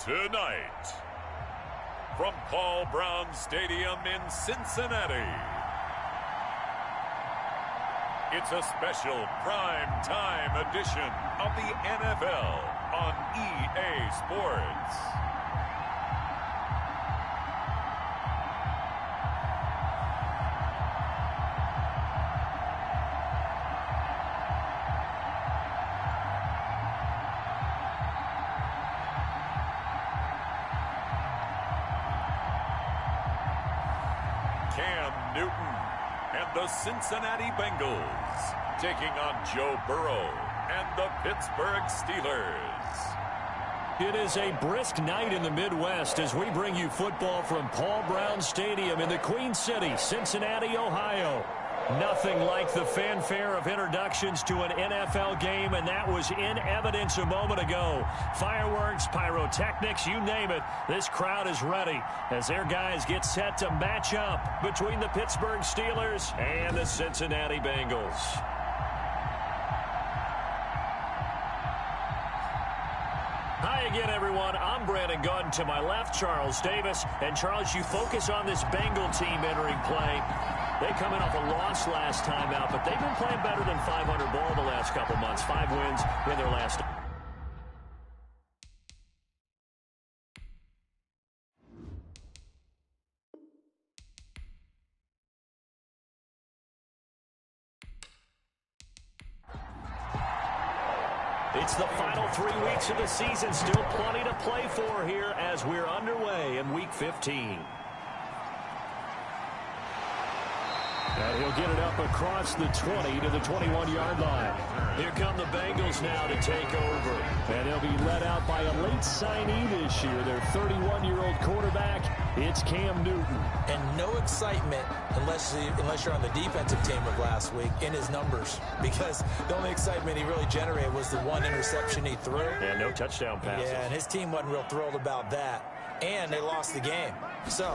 Tonight, from Paul Brown Stadium in Cincinnati, it's a special prime-time edition of the NFL on EA Sports. The Cincinnati Bengals taking on Joe Burrow and the Pittsburgh Steelers. It is a brisk night in the Midwest as we bring you football from Paul Brown Stadium in the Queen City, Cincinnati, Ohio. Nothing like the fanfare of introductions to an NFL game, and that was in evidence a moment ago. Fireworks, pyrotechnics, you name it. This crowd is ready as their guys get set to match up between the Pittsburgh Steelers and the Cincinnati Bengals. Hi again, everyone. I'm Brandon Gunn. To my left, Charles Davis. And, Charles, you focus on this Bengal team entering play. They come in off a loss last time out, but they've been playing better than 500 ball the last couple months. 5 wins in their last. It's the final 3 weeks of the season. Still plenty to play for here as we're underway in Week 15. And he'll get it up across the 20 to the 21-yard line. Here come the Bengals now to take over. And they'll be led out by a late signee this year, their 31-year-old quarterback. It's Cam Newton. And no excitement unless you're on the defensive team of last week in his numbers. Because the only excitement he really generated was the one interception he threw. And no touchdown passes. Yeah, and his team wasn't real thrilled about that. And they lost the game. So,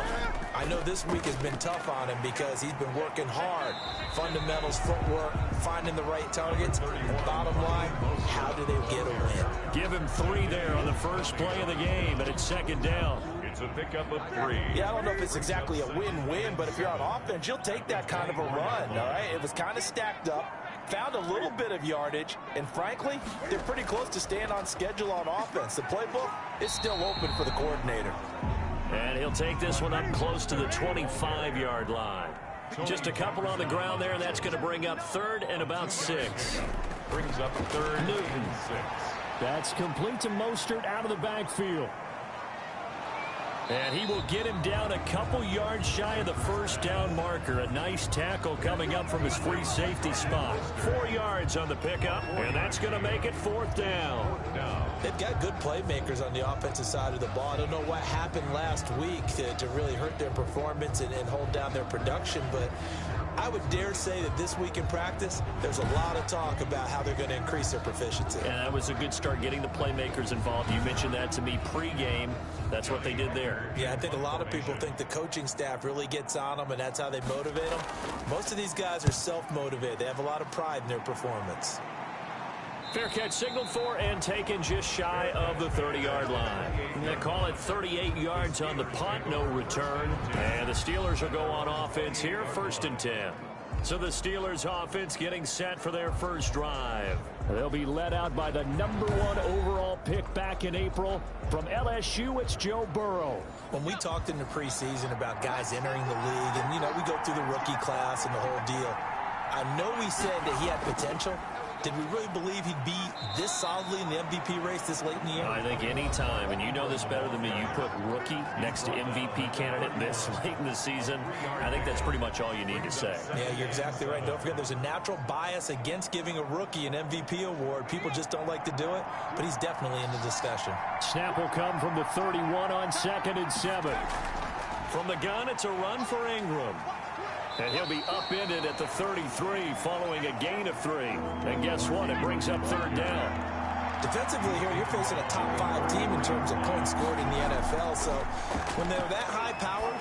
I know this week has been tough on him because he's been working hard. Fundamentals, footwork, finding the right targets. And bottom line, how do they get a win? Give him 3 there on the first play of the game, and it's second down. It's a pickup of 3. Yeah, I don't know if it's exactly a win-win, but if you're on offense, you'll take that kind of a run, all right? It was kind of stacked up. Found a little bit of yardage, and frankly, they're pretty close to staying on schedule on offense. The playbook is still open for the coordinator. And he'll take this one up close to the 25-yard line. Just a couple on the ground there, and that's going to bring up 3rd and about 6. Brings up 3rd Newton. and 6. That's complete to Mostert out of the backfield. And he will get him down a couple yards shy of the first down marker. A nice tackle coming up from his free safety spot. 4 yards on the pickup, and that's going to make it 4th down. They've got good playmakers on the offensive side of the ball. I don't know what happened last week to really hurt their performance and hold down their production, but I would dare say that this week in practice, there's a lot of talk about how they're going to increase their proficiency. And that was a good start getting the playmakers involved. You mentioned that to me pregame. That's what they did there. Yeah, I think a lot of people think the coaching staff really gets on them, and that's how they motivate them. Most of these guys are self-motivated. They have a lot of pride in their performance. Fair catch signaled for and taken just shy of the 30-yard line. They call it 38 yards on the punt, no return. And the Steelers will go on offense here, 1st and 10. So the Steelers offense getting set for their first drive. They'll be led out by the #1 overall pick back in April. From LSU, it's Joe Burrow. When we talked in the preseason about guys entering the league, and, you know, we go through the rookie class and the whole deal, I know we said that he had potential. Did we really believe he'd be this solidly in the MVP race this late in the year? I think any time, and you know this better than me, you put rookie next to MVP candidate this late in the season, I think that's pretty much all you need to say. Yeah, you're exactly right. Don't forget, there's a natural bias against giving a rookie an MVP award. People just don't like to do it, but he's definitely in the discussion. Snap will come from the 31 on 2nd and 7. From the gun, it's a run for Ingram. And he'll be upended at the 33 following a gain of 3. And guess what? It brings up 3rd down. Defensively here, you're facing a top 5 team in terms of points scored in the NFL. So when they're that high powered,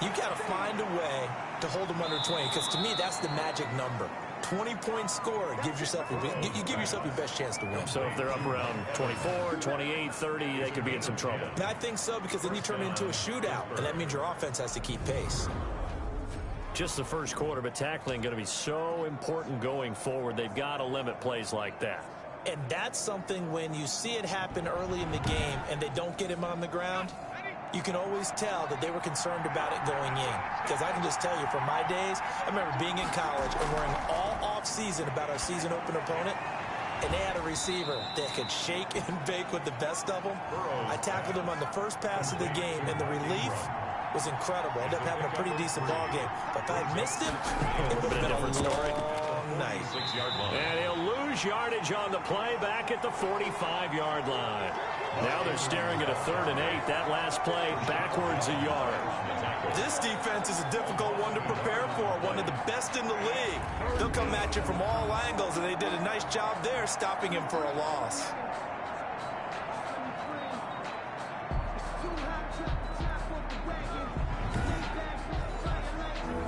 you got to find a way to hold them under 20. Because to me, that's the magic number. 20-point score, you give yourself your best chance to win. So if they're up around 24, 28, 30, they could be in some trouble. I think so, because then you turn it into a shootout, and that means your offense has to keep pace. Just the first quarter, but tackling going to be so important going forward. They've got to limit plays like that. And that's something when you see it happen early in the game and they don't get him on the ground, you can always tell that they were concerned about it going in. Because I can just tell you, from my days, I remember being in college and worrying all off-season about our season opener opponent, and they had a receiver that could shake and bake with the best of them. I tackled him on the first pass of the game, and the relief was incredible. Ended up having a pretty decent ball game. But if I had missed him, it would have been a different story. Night. And he'll lose yardage on the play back at the 45-yard line. Now they're staring at a 3rd and 8. That last play backwards a yard. This defense is a difficult one to prepare for, one of the best in the league. They'll come at you from all angles, and they did a nice job there stopping him for a loss.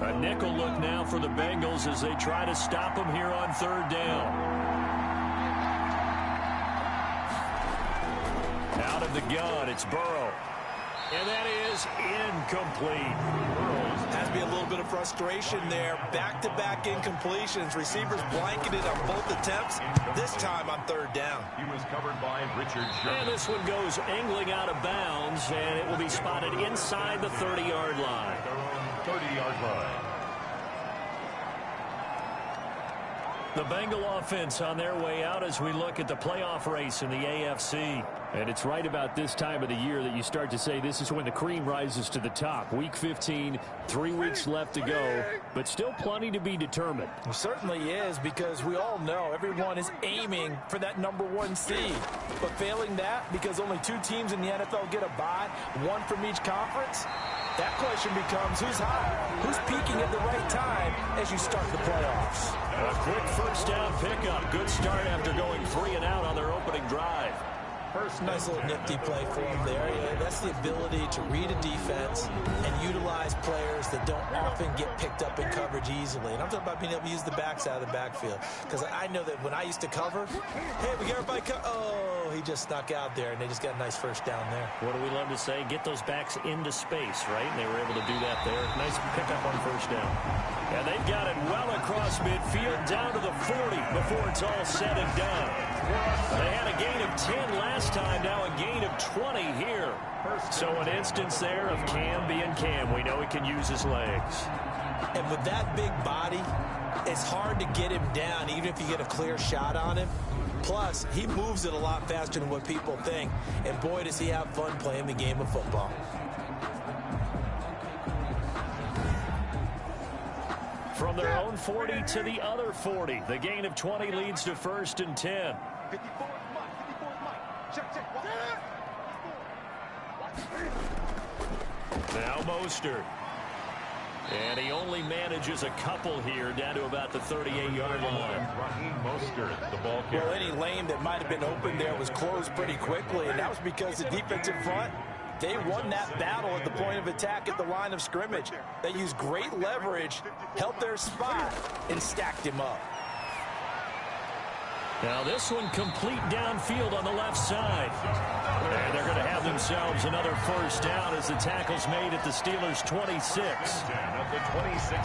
A nickel look now for the Bengals as they try to stop him here on 3rd down. Out of the gun, it's Burrow. And that is incomplete. Has to be a little bit of frustration there. Back-to-back incompletions. Receivers blanketed on both attempts, this time on 3rd down. He was covered by Richard Sherman. And this one goes angling out of bounds, and it will be spotted inside the 30-yard line. 30-yard line. The Bengal offense on their way out as we look at the playoff race in the AFC. And it's right about this time of the year that you start to say this is when the cream rises to the top. Week 15, 3 weeks left to go, but still plenty to be determined. It certainly is, because we all know everyone is aiming for that #1 seed. But failing that, because only 2 teams in the NFL get a bye, 1 from each conference, that question becomes who's hot, who's peaking at the right time as you start the playoffs. A quick first down pickup. Good start after going 3 and out on their opening drive. Nice little nifty play for him there. Yeah, that's the ability to read a defense and utilize players that don't often get picked up in coverage easily. And I'm talking about being able to use the backside of the backfield. Because I know that when I used to cover, hey, we got everybody oh, he just snuck out there, and they just got a nice first down there. What do we love to say? Get those backs into space, right? And they were able to do that there. Nice pickup on first down. And they've got it well across midfield, down to the 40 before it's all said and done. They had a gain of 10 last time, now a gain of 20 here. So an instance there of Cam being Cam. We know he can use his legs. And with that big body, it's hard to get him down, even if you get a clear shot on him. Plus, he moves it a lot faster than what people think. And boy, does he have fun playing the game of football. From their own 40 to the other 40. The gain of 20 leads to 1st and 10. Now Mostert. And he only manages a couple here down to about the 38-yard line. Mostert, the ball carrier. Well, any lane that might have been open there was closed pretty quickly, and that was because the defensive front, they won that battle at the point of attack at the line of scrimmage. They used great leverage, held their spot, and stacked him up. Now this one complete downfield on the left side. And they're going to have themselves another first down as the tackle's made at the Steelers' 26.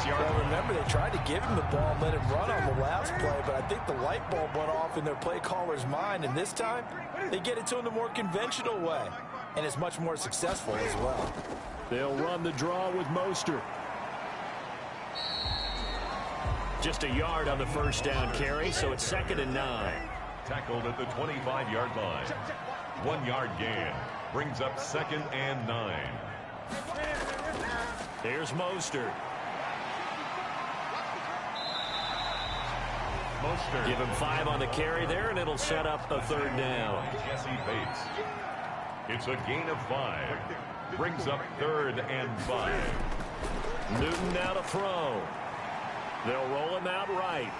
Well, remember, they tried to give him the ball and let him run on the last play, but I think the light bulb went off in their play caller's mind, and this time they get it to him the more conventional way, and it's much more successful as well. They'll run the draw with Mostert. Just a yard on the first down carry, so it's 2nd and 9. Tackled at the 25-yard line. 1 yard gain. Brings up 2nd and 9. Here's Mostert. Give him 5 on the carry there, and it'll set up a 3rd down. Jesse Bates. It's a gain of 5. Brings up 3rd and 5. Newton now to throw. They'll roll him out right.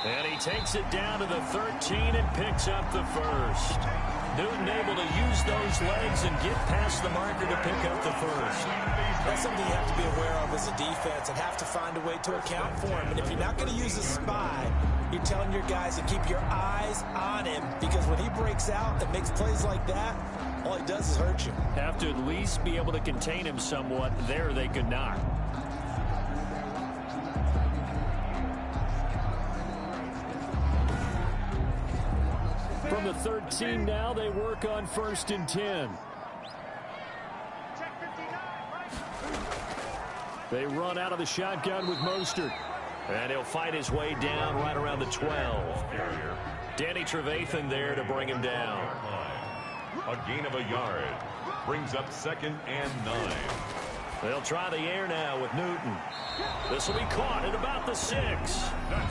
And he takes it down to the 13 and picks up the first. Newton able to use those legs and get past the marker to pick up the first. That's something you have to be aware of as a defense and have to find a way to account for him. And if you're not going to use a spy, you're telling your guys to keep your eyes on him, because when he breaks out and makes plays like that, all he does is hurt you. Have to at least be able to contain him somewhat. There they could not. From the 13 now, they work on 1st and 10. They run out of the shotgun with Mostert. And he'll fight his way down right around the 12. Danny Trevathan there to bring him down. A gain of a yard. Brings up 2nd and 9. They'll try the air now with Newton. This will be caught at about the 6.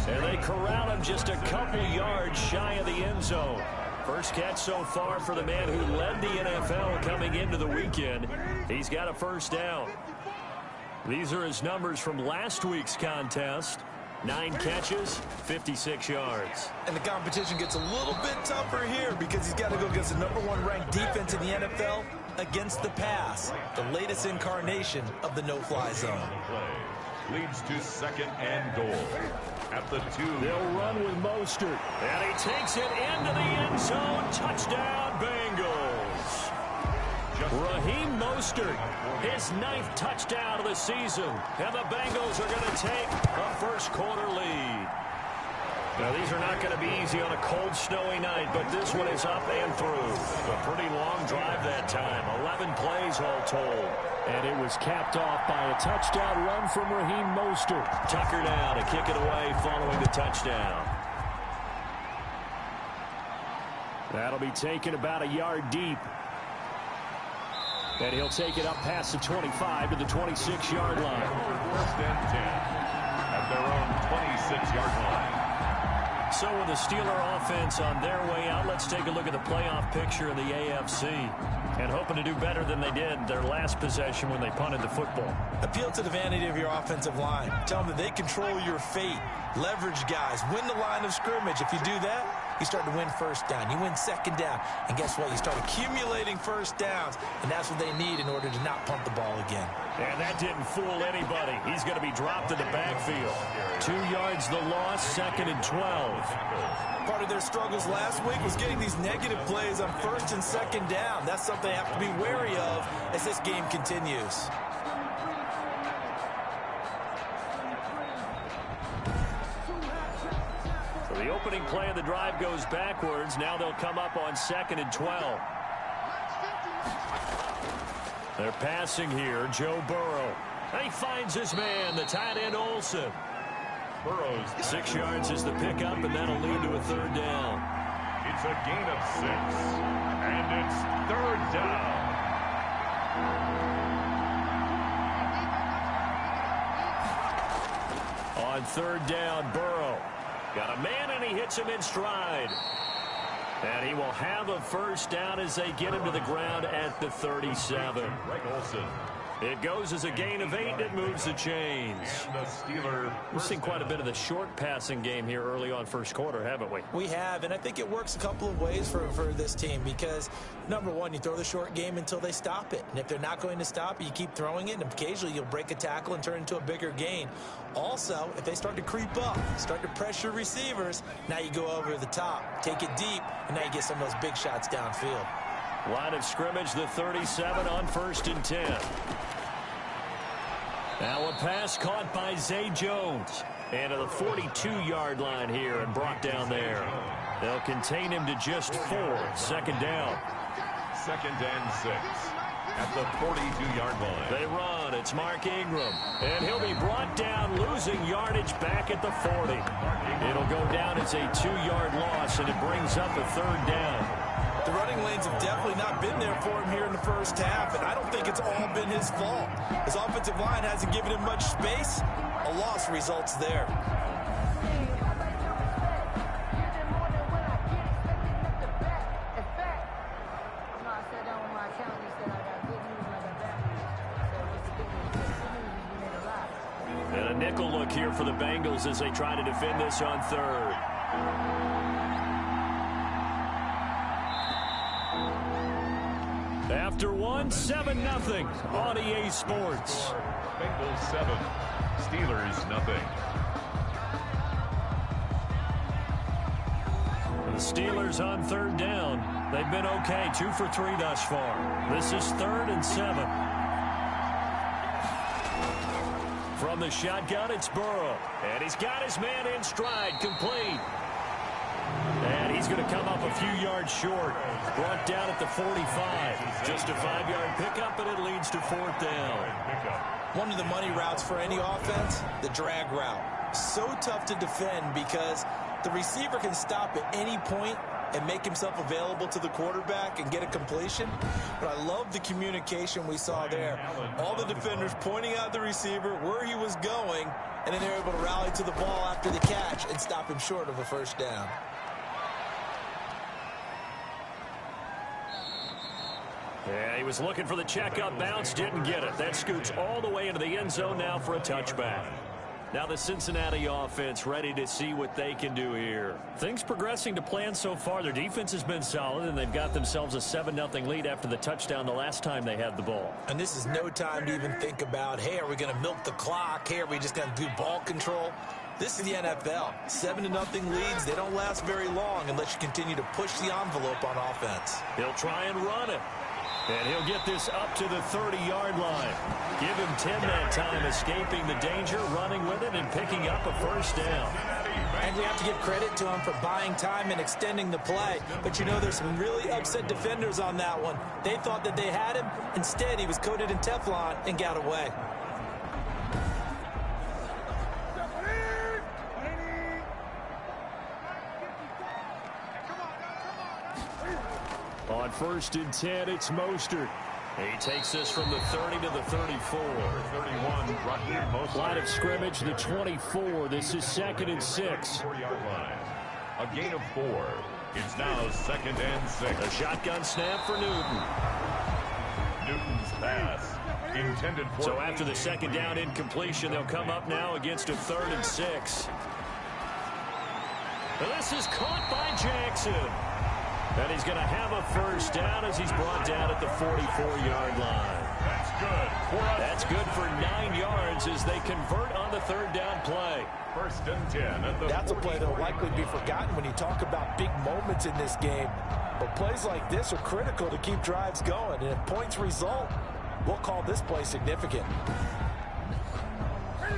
And they corral him just a couple yards shy of the end zone. First catch so far for the man who led the NFL coming into the weekend. He's got a first down. These are his numbers from last week's contest. 9 catches, 56 yards. And the competition gets a little bit tougher here because he's got to go against the #1 ranked defense in the NFL against the pass, the latest incarnation of the no-fly zone. Leads to 2nd and goal. At the 2. They'll run with Mostert. And he takes it into the end zone. Touchdown, Bengals. Raheem Mostert, his 9th touchdown of the season. And the Bengals are going to take a first-quarter lead. Now, these are not going to be easy on a cold, snowy night, but this one is up and through. A pretty long drive that time. 11 plays all told. And it was capped off by a touchdown run from Raheem Mostert. Tucker now to kick it away following the touchdown. That'll be taken about a yard deep. And he'll take it up past the 25 to the 26-yard line. 1st and 10 at their own 26-yard line. So with the Steeler offense on their way out, let's take a look at the playoff picture in the AFC. And hoping to do better than they did their last possession when they punted the football. Appeal to the vanity of your offensive line. Tell them that they control your fate. Leverage guys. Win the line of scrimmage. If you do that, you start to win first down. You win second down. And guess what? You start accumulating first downs. And that's what they need in order to not punt the ball again. And that didn't fool anybody. He's going to be dropped in the backfield. 2 yards the loss, 2nd and 12. Part of their struggles last week was getting these negative plays on 1st and 2nd down. That's something they have to be wary of as this game continues. So the opening play of the drive goes backwards. Now they'll come up on 2nd and 12. They're passing here. Joe Burrow. He finds his man, the tight end Olsen. Burrow's 6 yards is the pickup, and that'll lead to a 3rd down. It's a gain of 6. And it's 3rd down. On 3rd down, Burrow. Got a man, and he hits him in stride. And he will have a first down as they get him to the ground at the 37. Greg Olsen. It goes as a gain of 8, and it moves the chains. And the Steeler. We've seen quite a bit of the short passing game here early on first quarter, haven't we? We have, and I think it works a couple of ways for this team because, #1, you throw the short game until they stop it. And if they're not going to stop it, you keep throwing it, and occasionally you'll break a tackle and turn it into a bigger gain. Also, if they start to creep up, start to pressure receivers, now you go over the top, take it deep, and now you get some of those big shots downfield. Line of scrimmage, the 37 on 1st and 10. Now a pass caught by Zay Jones. And to the 42-yard line here and brought down there. They'll contain him to just 4. 2nd down. 2nd and 6 at the 42-yard line. They run. It's Mark Ingram. And he'll be brought down, losing yardage back at the 40. It'll go down as a 2-yard loss, and it brings up a 3rd down. The running lanes have definitely not been there for him here in the first half, and I don't think it's all been his fault. His offensive line hasn't given him much space. A loss results there. nickel look here for the Bengals as they try to defend this on third. After one, 7-0 on EA Sports. Bengals 7, Steelers nothing. The Steelers on third down. They've been okay, 2 for 3 thus far. This is 3rd and 7. From the shotgun, it's Burrow. And he's got his man in stride, complete. And he's going to come up a few yards short. Brought down at the 45. Just a 5-yard pickup, and it leads to 4th down. One of the money routes for any offense, the drag route. So tough to defend because the receiver can stop at any point and make himself available to the quarterback and get a completion. But I love the communication we saw there. All the defenders pointing out the receiver where he was going, and then they're able to rally to the ball after the catch and stop him short of a first down. Yeah, he was looking for the checkup bounce, didn't get it. That scoots all the way into the end zone now for a touchback. Now the Cincinnati offense ready to see what they can do here. Things progressing to plan so far. Their defense has been solid, and they've got themselves a 7-0 lead after the touchdown the last time they had the ball. And this is no time to even think about, hey, are we going to milk the clock? Hey, are we just going to do ball control? This is the NFL. 7-0 leads, they don't last very long unless you continue to push the envelope on offense. He'll try and run it. And he'll get this up to the 30-yard line. Give him 10 that time, escaping the danger, running with it, and picking up a first down. And we have to give credit to him for buying time and extending the play. But, you know, there's some really upset defenders on that one. They thought that they had him. Instead, he was coated in Teflon and got away. On 1st and 10, it's Mostert. He takes this from the 30 to the 34. 31, line of scrimmage, the 24. This is 2nd and 6. 4-yard line. A gain of 4. It's now 2nd and 6. A shotgun snap for Newton. Newton's pass. Intended for so after the 2nd down incompletion, they'll come up now against a 3rd and 6. This is caught by Jackson. And he's going to have a first down as he's brought down at the 44-yard line. That's good. That's good for 9 yards as they convert on the 3rd down play. 1st and 10 at the That's a play that will likely be forgotten when you talk about big moments in this game. But plays like this are critical to keep drives going. And if points result, we'll call this play significant.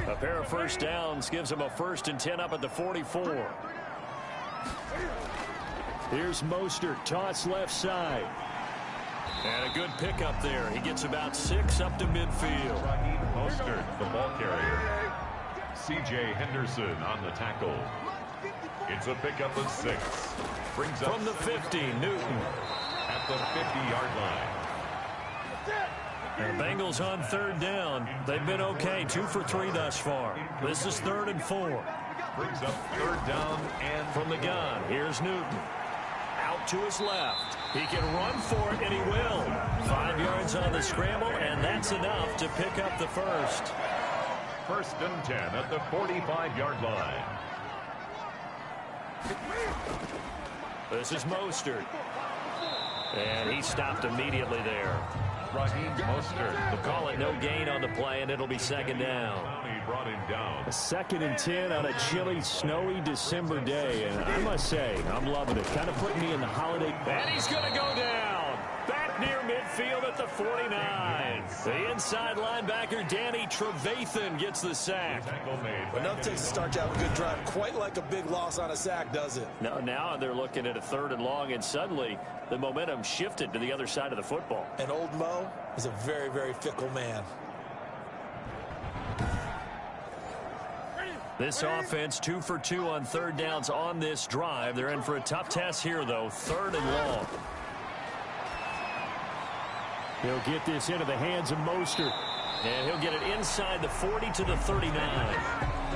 A pair of first downs gives him a 1st and 10 up at the 44. Here's Mostert, toss left side. And a good pickup there. He gets about 6 up to midfield. Mostert, the ball carrier. C.J. Henderson on the tackle. It's a pickup of 6. Brings up from the 50, Newton. At the 50-yard line. And the Bengals on 3rd down. They've been okay, 2 for 3 thus far. This is 3rd and 4. Brings up 3rd down and from the gun. Here's Newton. Out to his left. He can run for it, and he will. 5 yards on the scramble, and that's enough to pick up the first. 1st and 10 at the 45-yard line. This is Mostert. And he stopped immediately there. Raheem Mostert. They'll call it no gain on the play, and it'll be 2nd down. He brought him down. A 2nd and 10 on a chilly, snowy December day. And I must say, I'm loving it. Kind of putting me in the holiday. And he's going to go down. Back near midfield at the 49. The inside linebacker, Danny Trevathan, gets the sack. Enough to start you out a good drive. Quite like a big loss on a sack, does it? No, now they're looking at a 3rd and long, and suddenly the momentum shifted to the other side of the football. And old Mo is a very, very fickle man. This offense 2 for 2 on 3rd downs on this drive. They're in for a tough test here, though. 3rd and long. He'll get this into the hands of Mostert. And he'll get it inside the 40 to the 39.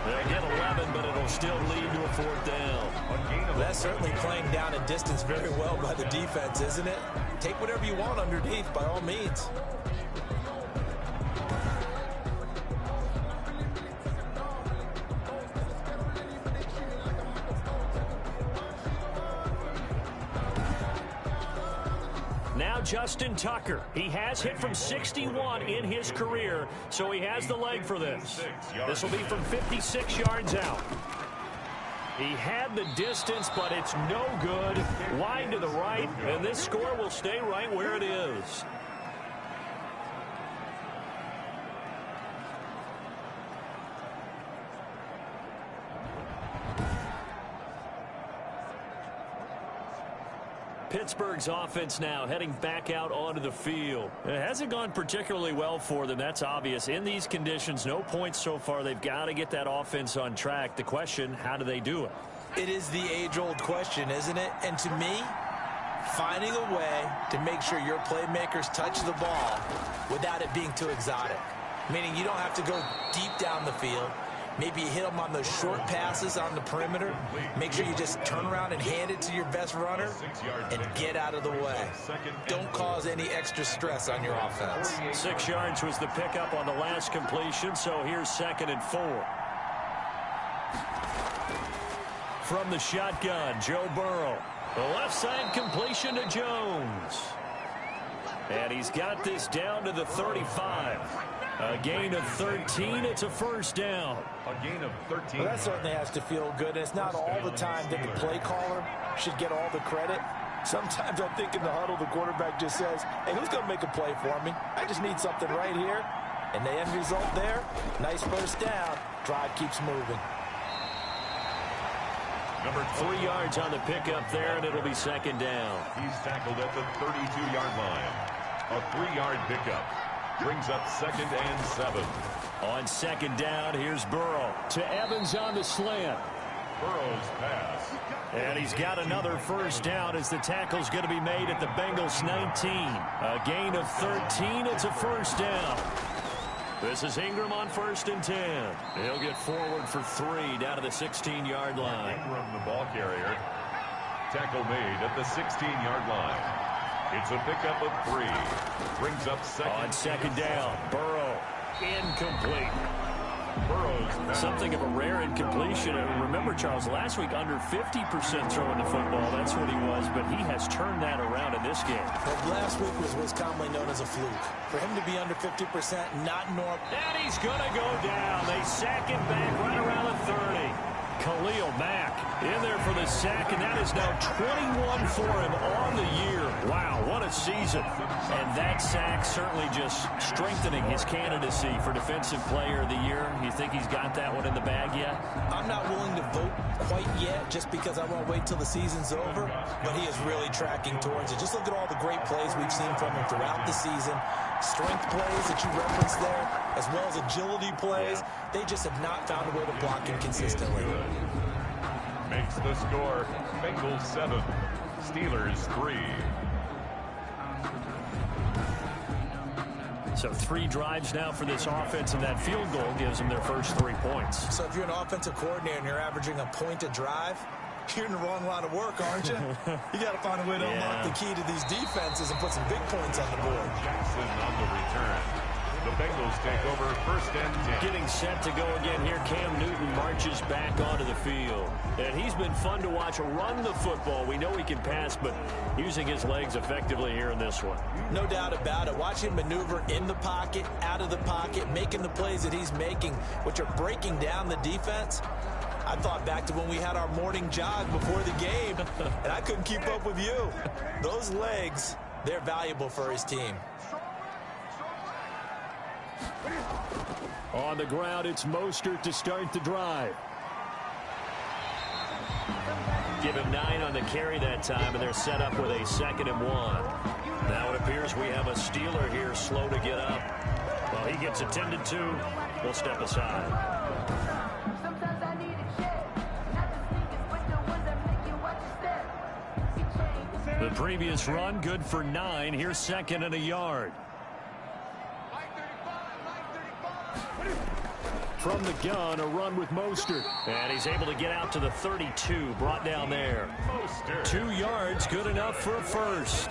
They'll get 11, but it'll still lead to a 4th down. That's certainly playing down and distance very well by the defense, isn't it? Take whatever you want underneath, by all means. Justin Tucker. He has hit from 61 in his career, so he has the leg for this. This will be from 56 yards out. He had the distance, but it's no good. Wide to the right, and this score will stay right where it is. Pittsburgh's offense now heading back out onto the field. It hasn't gone particularly well for them, that's obvious. In these conditions, no points so far. They've got to get that offense on track. The question, how do they do it? It is the age-old question, isn't it? And to me, finding a way to make sure your playmakers touch the ball without it being too exotic. Meaning you don't have to go deep down the field. Maybe you hit them on those short passes on the perimeter. Make sure you just turn around and hand it to your best runner and get out of the way. Don't cause any extra stress on your offense. 6 yards was the pickup on the last completion, so here's 2nd and 4. From the shotgun, Joe Burrow. The left side completion to Jones. And he's got this down to the 35. A gain of 13. It's a first down. A gain of 13. Well, that certainly has to feel good. It's not all the time that the play caller should get all the credit. Sometimes I think in the huddle, the quarterback just says, hey, who's going to make a play for me? I just need something right here. And the end result there, nice first down. Drive keeps moving. Number 3 yards on the pickup there, and it'll be 2nd down. He's tackled at the 32-yard line. A 3-yard pickup. Brings up 2nd and 7. On 2nd down, here's Burrow to Evans on the slant. Burrow's pass. And he's got another first down as the tackle's going to be made at the Bengals 19. A gain of 13. It's a first down. This is Ingram on 1st and 10. He'll get forward for 3 down to the 16-yard line. Ingram, the ball carrier. Tackle made at the 16-yard line. It's a pickup of 3. Brings up 2nd. On 2nd down, Burrow, incomplete. Burrow's pass. Something of a rare incompletion. Remember, Charles, last week under 50% throwing the football. That's what he was, but he has turned that around in this game. Well, last week was what's commonly known as a fluke. For him to be under 50%, not normal. And he's going to go down. They sack him back right around the 30. Khalil Mack in there for the sack, and that is now 21 for him on the year. Wow, what a season. And that sack certainly just strengthening his candidacy for Defensive Player of the Year. You think he's got that one in the bag yet? I'm not willing to vote quite yet just because I won't wait till the season's over, but he is really tracking towards it. Just look at all the great plays we've seen from him throughout the season. Strength plays that you referenced there, as well as agility plays. They just have not found a way to block him consistently. Makes the score. Bengals 7. Steelers 3. So 3 drives now for this offense, and that field goal gives them their first 3 points. So if you're an offensive coordinator and you're averaging a point a drive, you're in the wrong line of work, aren't you? You got to find a way to unlock the key to these defenses and put some big points on the board. Jackson on the return. The Bengals take over 1st and 10. Getting set to go again here. Cam Newton marches back onto the field. And he's been fun to watch run the football. We know he can pass, but using his legs effectively here in this one. No doubt about it. Watch him maneuver in the pocket, out of the pocket, making the plays that he's making, which are breaking down the defense. I thought back to when we had our morning jog before the game, and I couldn't keep up with you. Those legs, they're valuable for his team. On the ground, it's Mostert to start the drive. Give him 9 on the carry that time, and they're set up with a 2nd and 1. Now it appears we have a Steeler here slow to get up. Well, he gets attended to. We'll step aside. The previous run, good for 9. Here's 2nd and a yard. From the gun, a run with Mostert. And he's able to get out to the 32, brought down there. 2 yards, good enough for a first.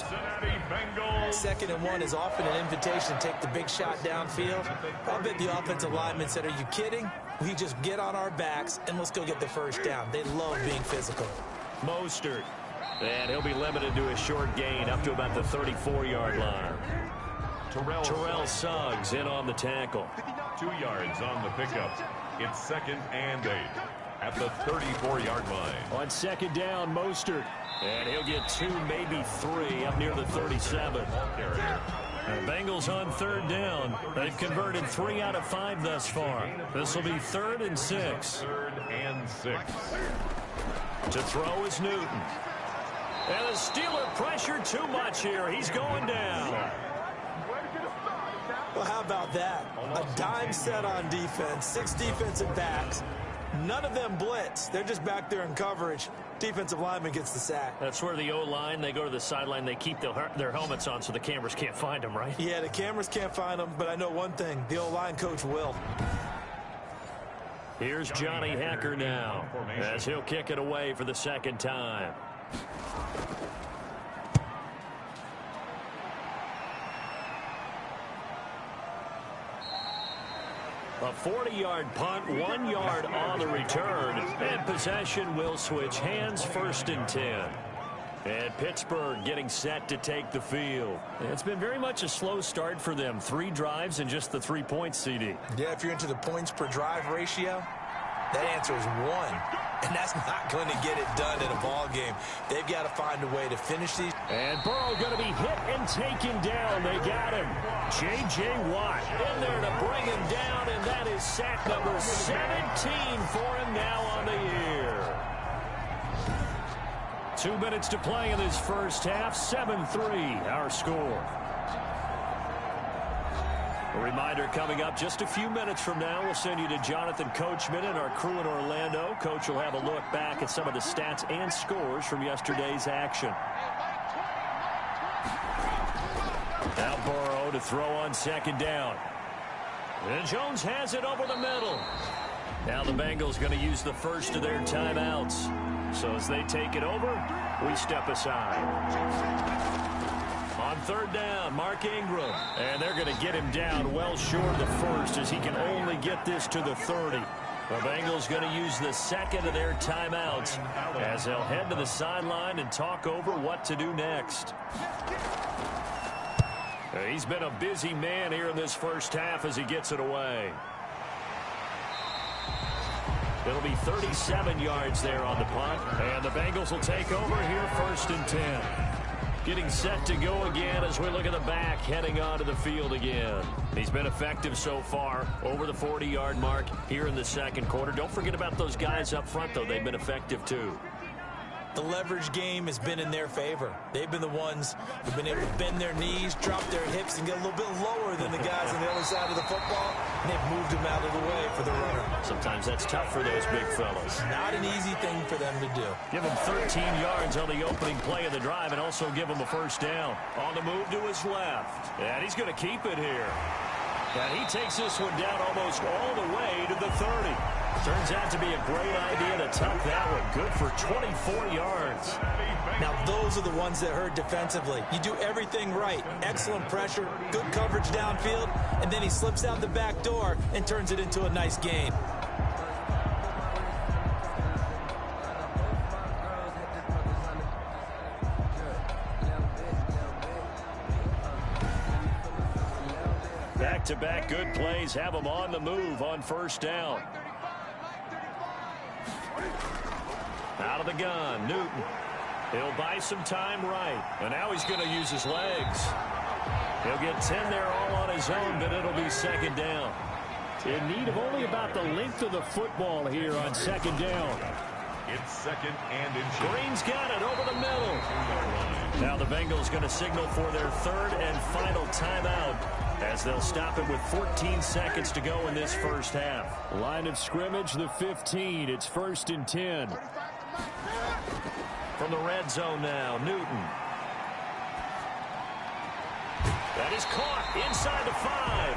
2nd and 1 is often an invitation to take the big shot downfield. I'll bet the offensive lineman said, are you kidding? We just get on our backs and let's go get the first down. They love being physical. Mostert And he'll be limited to a short gain up to about the 34-yard line. Terrell Suggs in on the tackle. 2 yards on the pickup. It's 2nd and 8 at the 34-yard line. On 2nd down, Mostert. And he'll get 2, maybe 3 up near the 37. The Bengals on 3rd down. They've converted 3 out of 5 thus far. This will be 3rd and 6. 3rd and 6. To throw is Newton. And the Steeler pressure too much here. He's going down. Well, how about that? A dime set on defense, 6 defensive backs. None of them blitz. They're just back there in coverage. Defensive lineman gets the sack. That's where the O-line, they go to the sideline, they keep their helmets on so the cameras can't find them, right? Yeah, the cameras can't find them, but I know one thing. The O-line coach will. Here's Johnny Hacker now as he'll kick it away for the 2nd time. A 40-yard punt, 1 yard on the return, and possession will switch hands, 1st and 10. And Pittsburgh getting set to take the field. It's been very much a slow start for them. 3 drives and just the 3 points, CD. Yeah, if you're into the points per drive ratio, that answer is 1. And that's not going to get it done in a ball game. They've got to find a way to finish these. And Burrow going to be hit and taken down. They got him. J.J. Watt in there to bring him down, and that is sack number 17 for him now on the year. 2 minutes to play in this first half. 7-3 our score. A reminder coming up just a few minutes from now, we'll send you to Jonathan Coachman and our crew in Orlando. Coach will have a look back at some of the stats and scores from yesterday's action. Now Burrow to throw on 2nd down. And Jones has it over the middle. Now the Bengals going to use the first of their timeouts. So as they take it over, we step aside. On 3rd down, Mark Ingram. And they're going to get him down well short of the first as he can only get this to the 30. The Bengals going to use the 2nd of their timeouts as they'll head to the sideline and talk over what to do next. He's been a busy man here in this first half as he gets it away. It'll be 37 yards there on the punt. And the Bengals will take over here 1st and 10. Getting set to go again as we look at the back heading onto the field again. He's been effective so far over the 40-yard mark here in the 2nd quarter. Don't forget about those guys up front, though. They've been effective, too. The leverage game has been in their favor. They've been the ones who've been able to bend their knees, drop their hips, and get a little bit lower than the guys on the other side of the football, and they've moved them out of the way for the runner. Sometimes that's tough for those big fellas. Not an easy thing for them to do. Give him 13 yards on the opening play of the drive and also give him a 1st down. On the move to his left. And he's going to keep it here. And he takes this one down almost all the way to the 30. Turns out to be a great idea to tuck that one. Good for 24 yards. Now, those are the ones that hurt defensively. You do everything right. Excellent pressure, good coverage downfield, and then he slips out the back door and turns it into a nice gain. Back-to-back good plays have him on the move on 1st down. Out of the gun, Newton. He'll buy some time right. And now he's going to use his legs. He'll get 10 there all on his own, but it'll be 2nd down. In need of only about the length of the football here on 2nd down. It's 2nd and inches. Green's got it over the middle. Now the Bengals going to signal for their 3rd and final timeout as they'll stop it with 14 seconds to go in this first half. Line of scrimmage, the 15. It's 1st and 10. From the red zone now, Newton. That is caught inside the 5.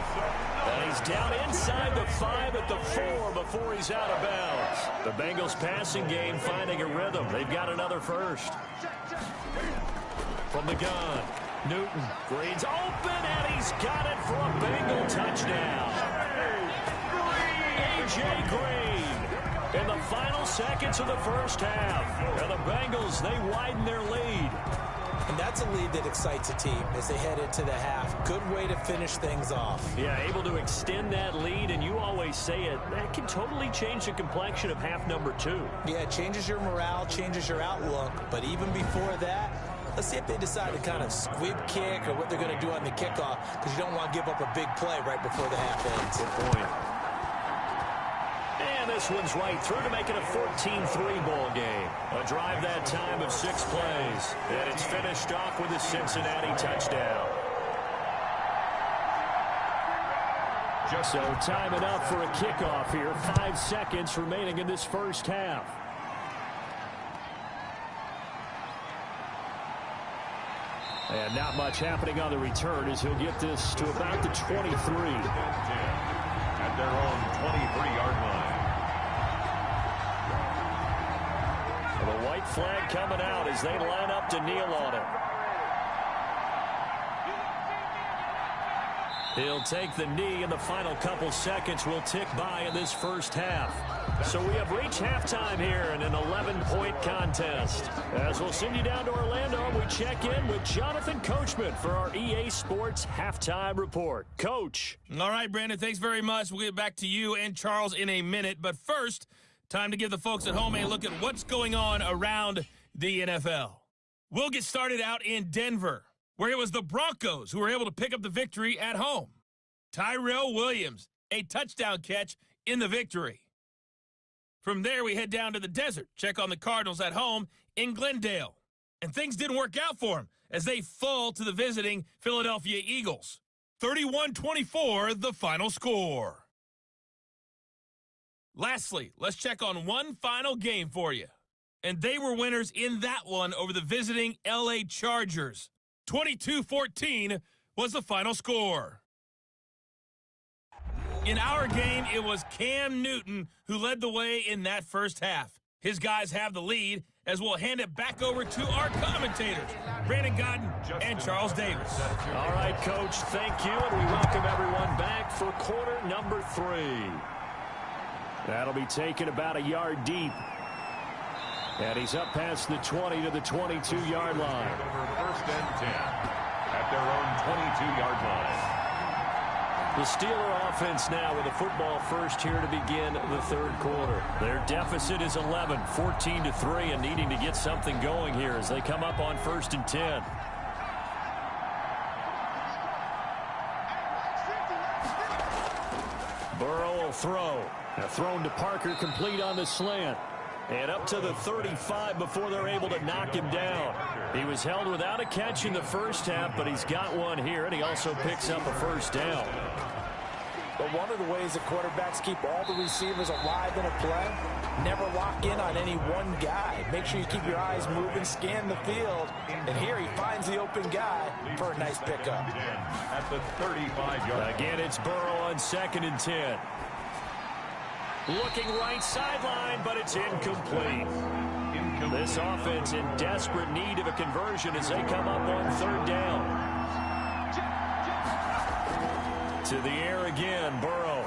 And he's down inside the 5 at the 4 before he's out of bounds. The Bengals passing game finding a rhythm. They've got another first. From the gun, Newton. Green's open, and he's got it for a Bengal touchdown. A.J. Green in the final seconds of the first half. And the Bengals, they widen their lead. And that's a lead that excites a team as they head into the half. Good way to finish things off. Yeah, able to extend that lead, and you always say it, that can totally change the complexion of half number 2. Yeah, it changes your morale, changes your outlook. But even before that, let's see if they decide to kind of squib kick or what they're going to do on the kickoff, because you don't want to give up a big play right before the half ends. Good point. And this one's right through to make it a 14-3 ball game. A drive that time of 6 plays. And it's finished off with a Cincinnati touchdown. So timing up for a kickoff here. 5 seconds remaining in this first half. And not much happening on the return as he'll get this to about the 23. At their own 23-yard line. The white flag coming out as they line up to kneel on it. He'll take the knee, and the final couple seconds will tick by in this first half. So we have reached halftime here in an 11-point contest. As we'll send you down to Orlando, we check in with Jonathan Coachman for our EA Sports Halftime Report. Coach. All right, Brandon, thanks very much. We'll get back to you and Charles in a minute. But first, time to give the folks at home a look at what's going on around the NFL. We'll get started out in Denver, where it was the Broncos who were able to pick up the victory at home. Tyrell Williams, a touchdown catch in the victory. From there, we head down to the desert, check on the Cardinals at home in Glendale. And things didn't work out for them as they fall to the visiting Philadelphia Eagles. 31-24, the final score. Lastly, let's check on one final game for you. And they were winners in that one over the visiting LA Chargers. 22-14 was the final score. In our game, it was Cam Newton who led the way in that first half. His guys have the lead as we'll hand it back over to our commentators, Brandon Godden and Charles Davis. All right, Coach, thank you, and we welcome everyone back for quarter number 3. That'll be taken about a yard deep. And he's up past the 20 to the 22-yard line. First and 10 at their own 22-yard line. The Steeler offense now with the football first here to begin the third quarter. Their deficit is 11, 14-3, and needing to get something going here as they come up on first and 10. Burrow will throw. Now thrown to Parker, complete on the slant. And up to the 35 before they're able to knock him down. He was held without a catch in the first half, but he's got one here, and he also picks up a first down. But one of the ways that quarterbacks keep all the receivers alive in a play, never lock in on any one guy. Make sure you keep your eyes moving, scan the field, and here he finds the open guy for a nice pickup. At the 35-yard. Again, it's Burrow on second and 10. Looking right sideline, but it's incomplete. This offense in desperate need of a conversion as they come up on third down. To the air again, Burrow.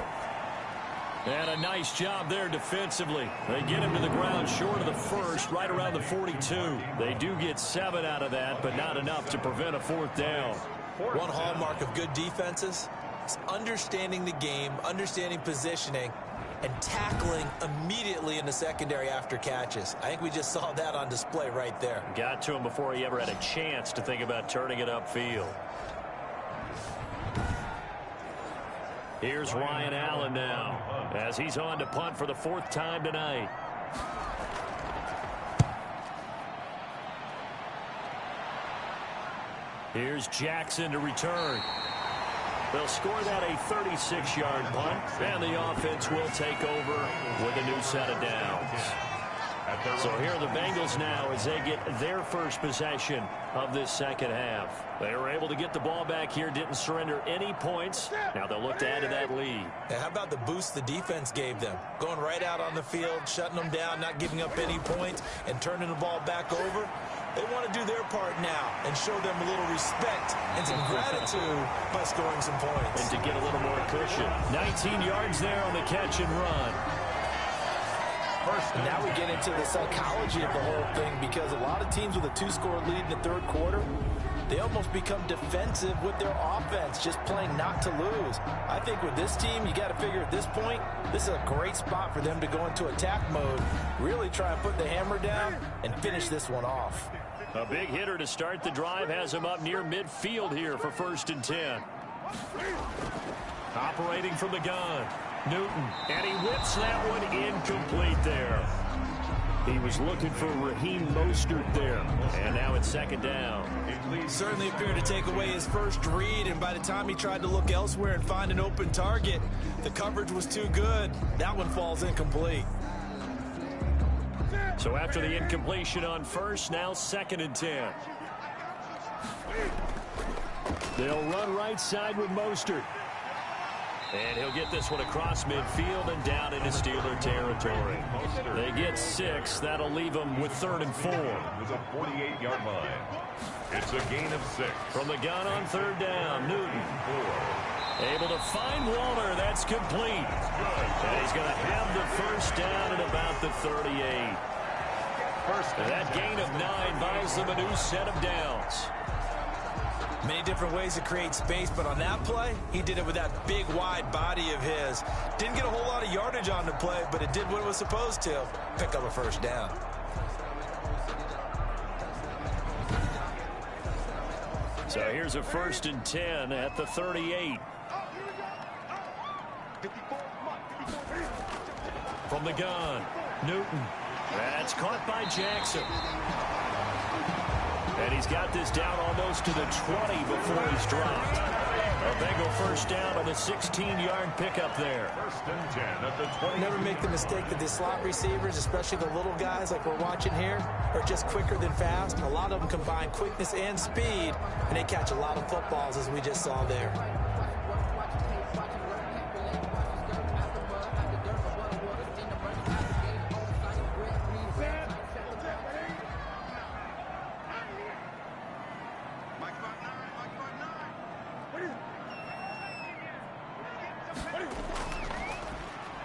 And a nice job there defensively. They get him to the ground short of the first, right around the 42. They do get 7 out of that, but not enough to prevent a fourth down. One hallmark of good defenses is understanding the game, understanding positioning, and tackling immediately in the secondary after catches. I think we just saw that on display right there. Got to him before he ever had a chance to think about turning it upfield. Here's Ryan Allen now as he's on to punt for the 4th time tonight. Here's Jackson to return. They'll score that a 36-yard punt, and the offense will take over with a new set of downs. So here are the Bengals now as they get their first possession of this second half. They were able to get the ball back here, didn't surrender any points. Now they'll look to add to that lead. And how about the boost the defense gave them? Going right out on the field, shutting them down, not giving up any points, and turning the ball back over. They want to do their part now and show them a little respect and some gratitude by scoring some points. And to get a little more cushion. 19 yards there on the catch and run. And now we get into the psychology of the whole thing, because a lot of teams with a 2-score lead in the third quarter, they almost become defensive with their offense, just playing not to lose. I think with this team, you got to figure at this point, this is a great spot for them to go into attack mode, really try and put the hammer down and finish this one off. A big hitter to start the drive has him up near midfield here for 1st and 10. Operating from the gun, Newton, and he whips that one incomplete there. He was looking for Raheem Mostert there, and now it's 2nd down. Certainly appeared to take away his first read, and by the time he tried to look elsewhere and find an open target, the coverage was too good. That one falls incomplete. So after the incompletion on first, now 2nd and 10. They'll run right side with Mostert. And he'll get this one across midfield and down into Steeler territory. They get 6. That'll leave them with 3rd and 4. It's a 48-yard line. It's a gain of 6. From the gun on 3rd down, Newton. Able to find Waller. That's complete. And he's going to have the first down at about the 38. That gain of 9 buys them a new set of downs. Many different ways to create space, but on that play, he did it with that big, wide body of his. Didn't get a whole lot of yardage on the play, but it did what it was supposed to. Pick up a first down. So here's a 1st and 10 at the 38. From the gun, Newton. That's caught by Jackson. And he's got this down almost to the 20 before he's dropped. A Bengal first down on the 16-yard pickup there. 1st and 10 at the 20. Never make the mistake that the slot receivers, especially the little guys like we're watching here, are just quicker than fast. A lot of them combine quickness and speed, and they catch a lot of footballs, as we just saw there.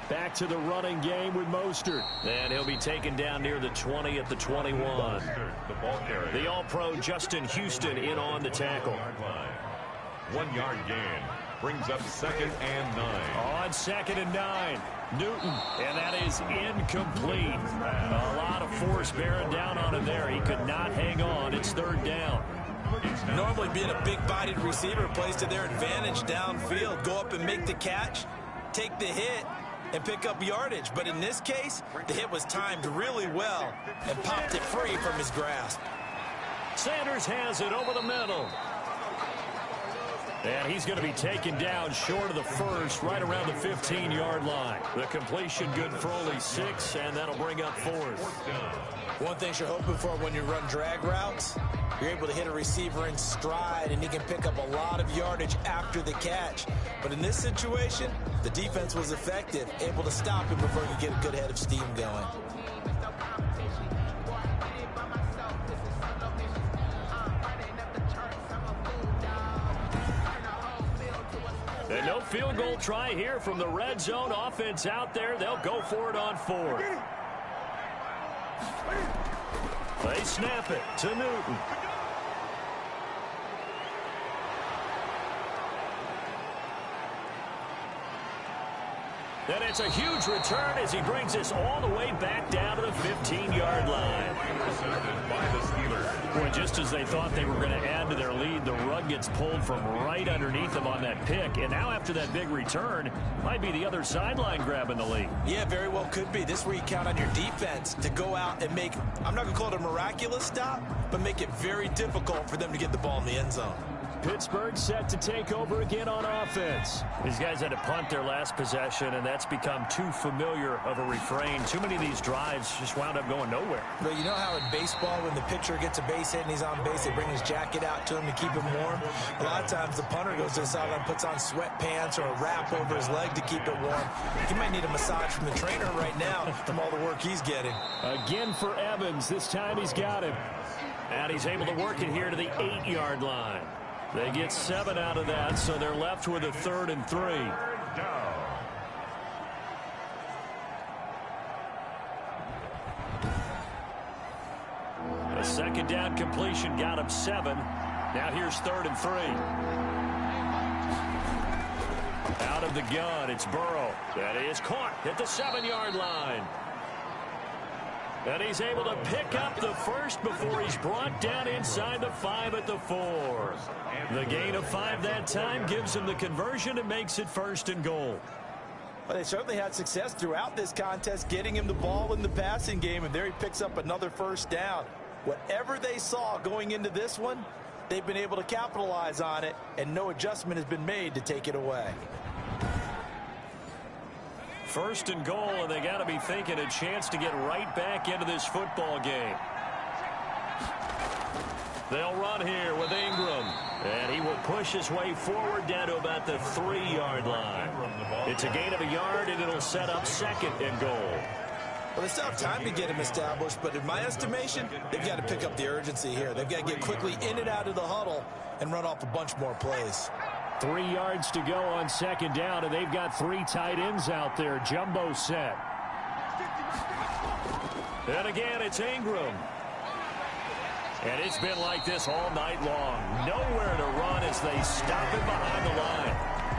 Back to the running game with Mostert. And he'll be taken down near the 20 at the 21. The ball carrier. The All-Pro Justin Houston in on the tackle. 1 yard gain. Brings up 2nd and 9. On 2nd and 9. Newton. And that is incomplete. A lot of force bearing down on him there. He could not hang on. It's 3rd down. Normally being a big-bodied receiver plays to their advantage downfield. Go up and make the catch, take the hit, and pick up yardage. But in this case, the hit was timed really well and popped it free from his grasp. Sanders has it over the middle. And he's going to be taken down short of the first, right around the 15-yard line. The completion good for only 6, and that'll bring up 4th. One thing you're hoping for when you run drag routes, you're able to hit a receiver in stride, and he can pick up a lot of yardage after the catch. But in this situation, the defense was effective, able to stop him before he could get a good head of steam going. And no field goal try here from the red zone offense out there. They'll go for it on 4th. They snap it to Newton. And it's a huge return as he brings us all the way back down to the 15-yard line. Intercepted by the Steelers. Boy, just as they thought they were going to add to their lead, the rug gets pulled from right underneath them on that pick. And now after that big return, might be the other sideline grabbing the lead. Yeah, very well could be. This is where you count on your defense to go out and make, I'm not going to call it a miraculous stop, but make it very difficult for them to get the ball in the end zone. Pittsburgh set to take over again on offense. These guys had to punt their last possession, and that's become too familiar of a refrain. Too many of these drives just wound up going nowhere. But you know how in baseball, when the pitcher gets a base hit and he's on base, they bring his jacket out to him to keep him warm? A lot of times the punter goes to the sideline, puts on sweatpants or a wrap over his leg to keep it warm. He might need a massage from the trainer right now from all the work he's getting. Again for Evans. This time he's got him. And he's able to work it here to the 8-yard line. They get 7 out of that, so they're left with a 3rd and 3. Second down completion got him 7. Now here's 3rd and 3. Out of the gun, it's Burrow. That is caught at the 7-yard line. And he's able to pick up the first before he's brought down inside the 5 at the 4. The gain of 5 that time gives him the conversion and makes it 1st and goal. Well, they certainly had success throughout this contest, getting him the ball in the passing game, and there he picks up another 1st down. Whatever they saw going into this one, they've been able to capitalize on it, and no adjustment has been made to take it away. 1st and goal, and they got to be thinking a chance to get right back into this football game. They'll run here with Ingram, and he will push his way forward down to about the 3-yard line. It's a gain of a yard, and it'll set up 2nd and goal. Well, they still have time to get him established, but in my estimation, they've got to pick up the urgency here. They've got to get quickly in and out of the huddle and run off a bunch more plays. 3 yards to go on 2nd down, and they've got 3 tight ends out there. Jumbo set. And again, it's Ingram. And it's been like this all night long. Nowhere to run as they stop him behind the line.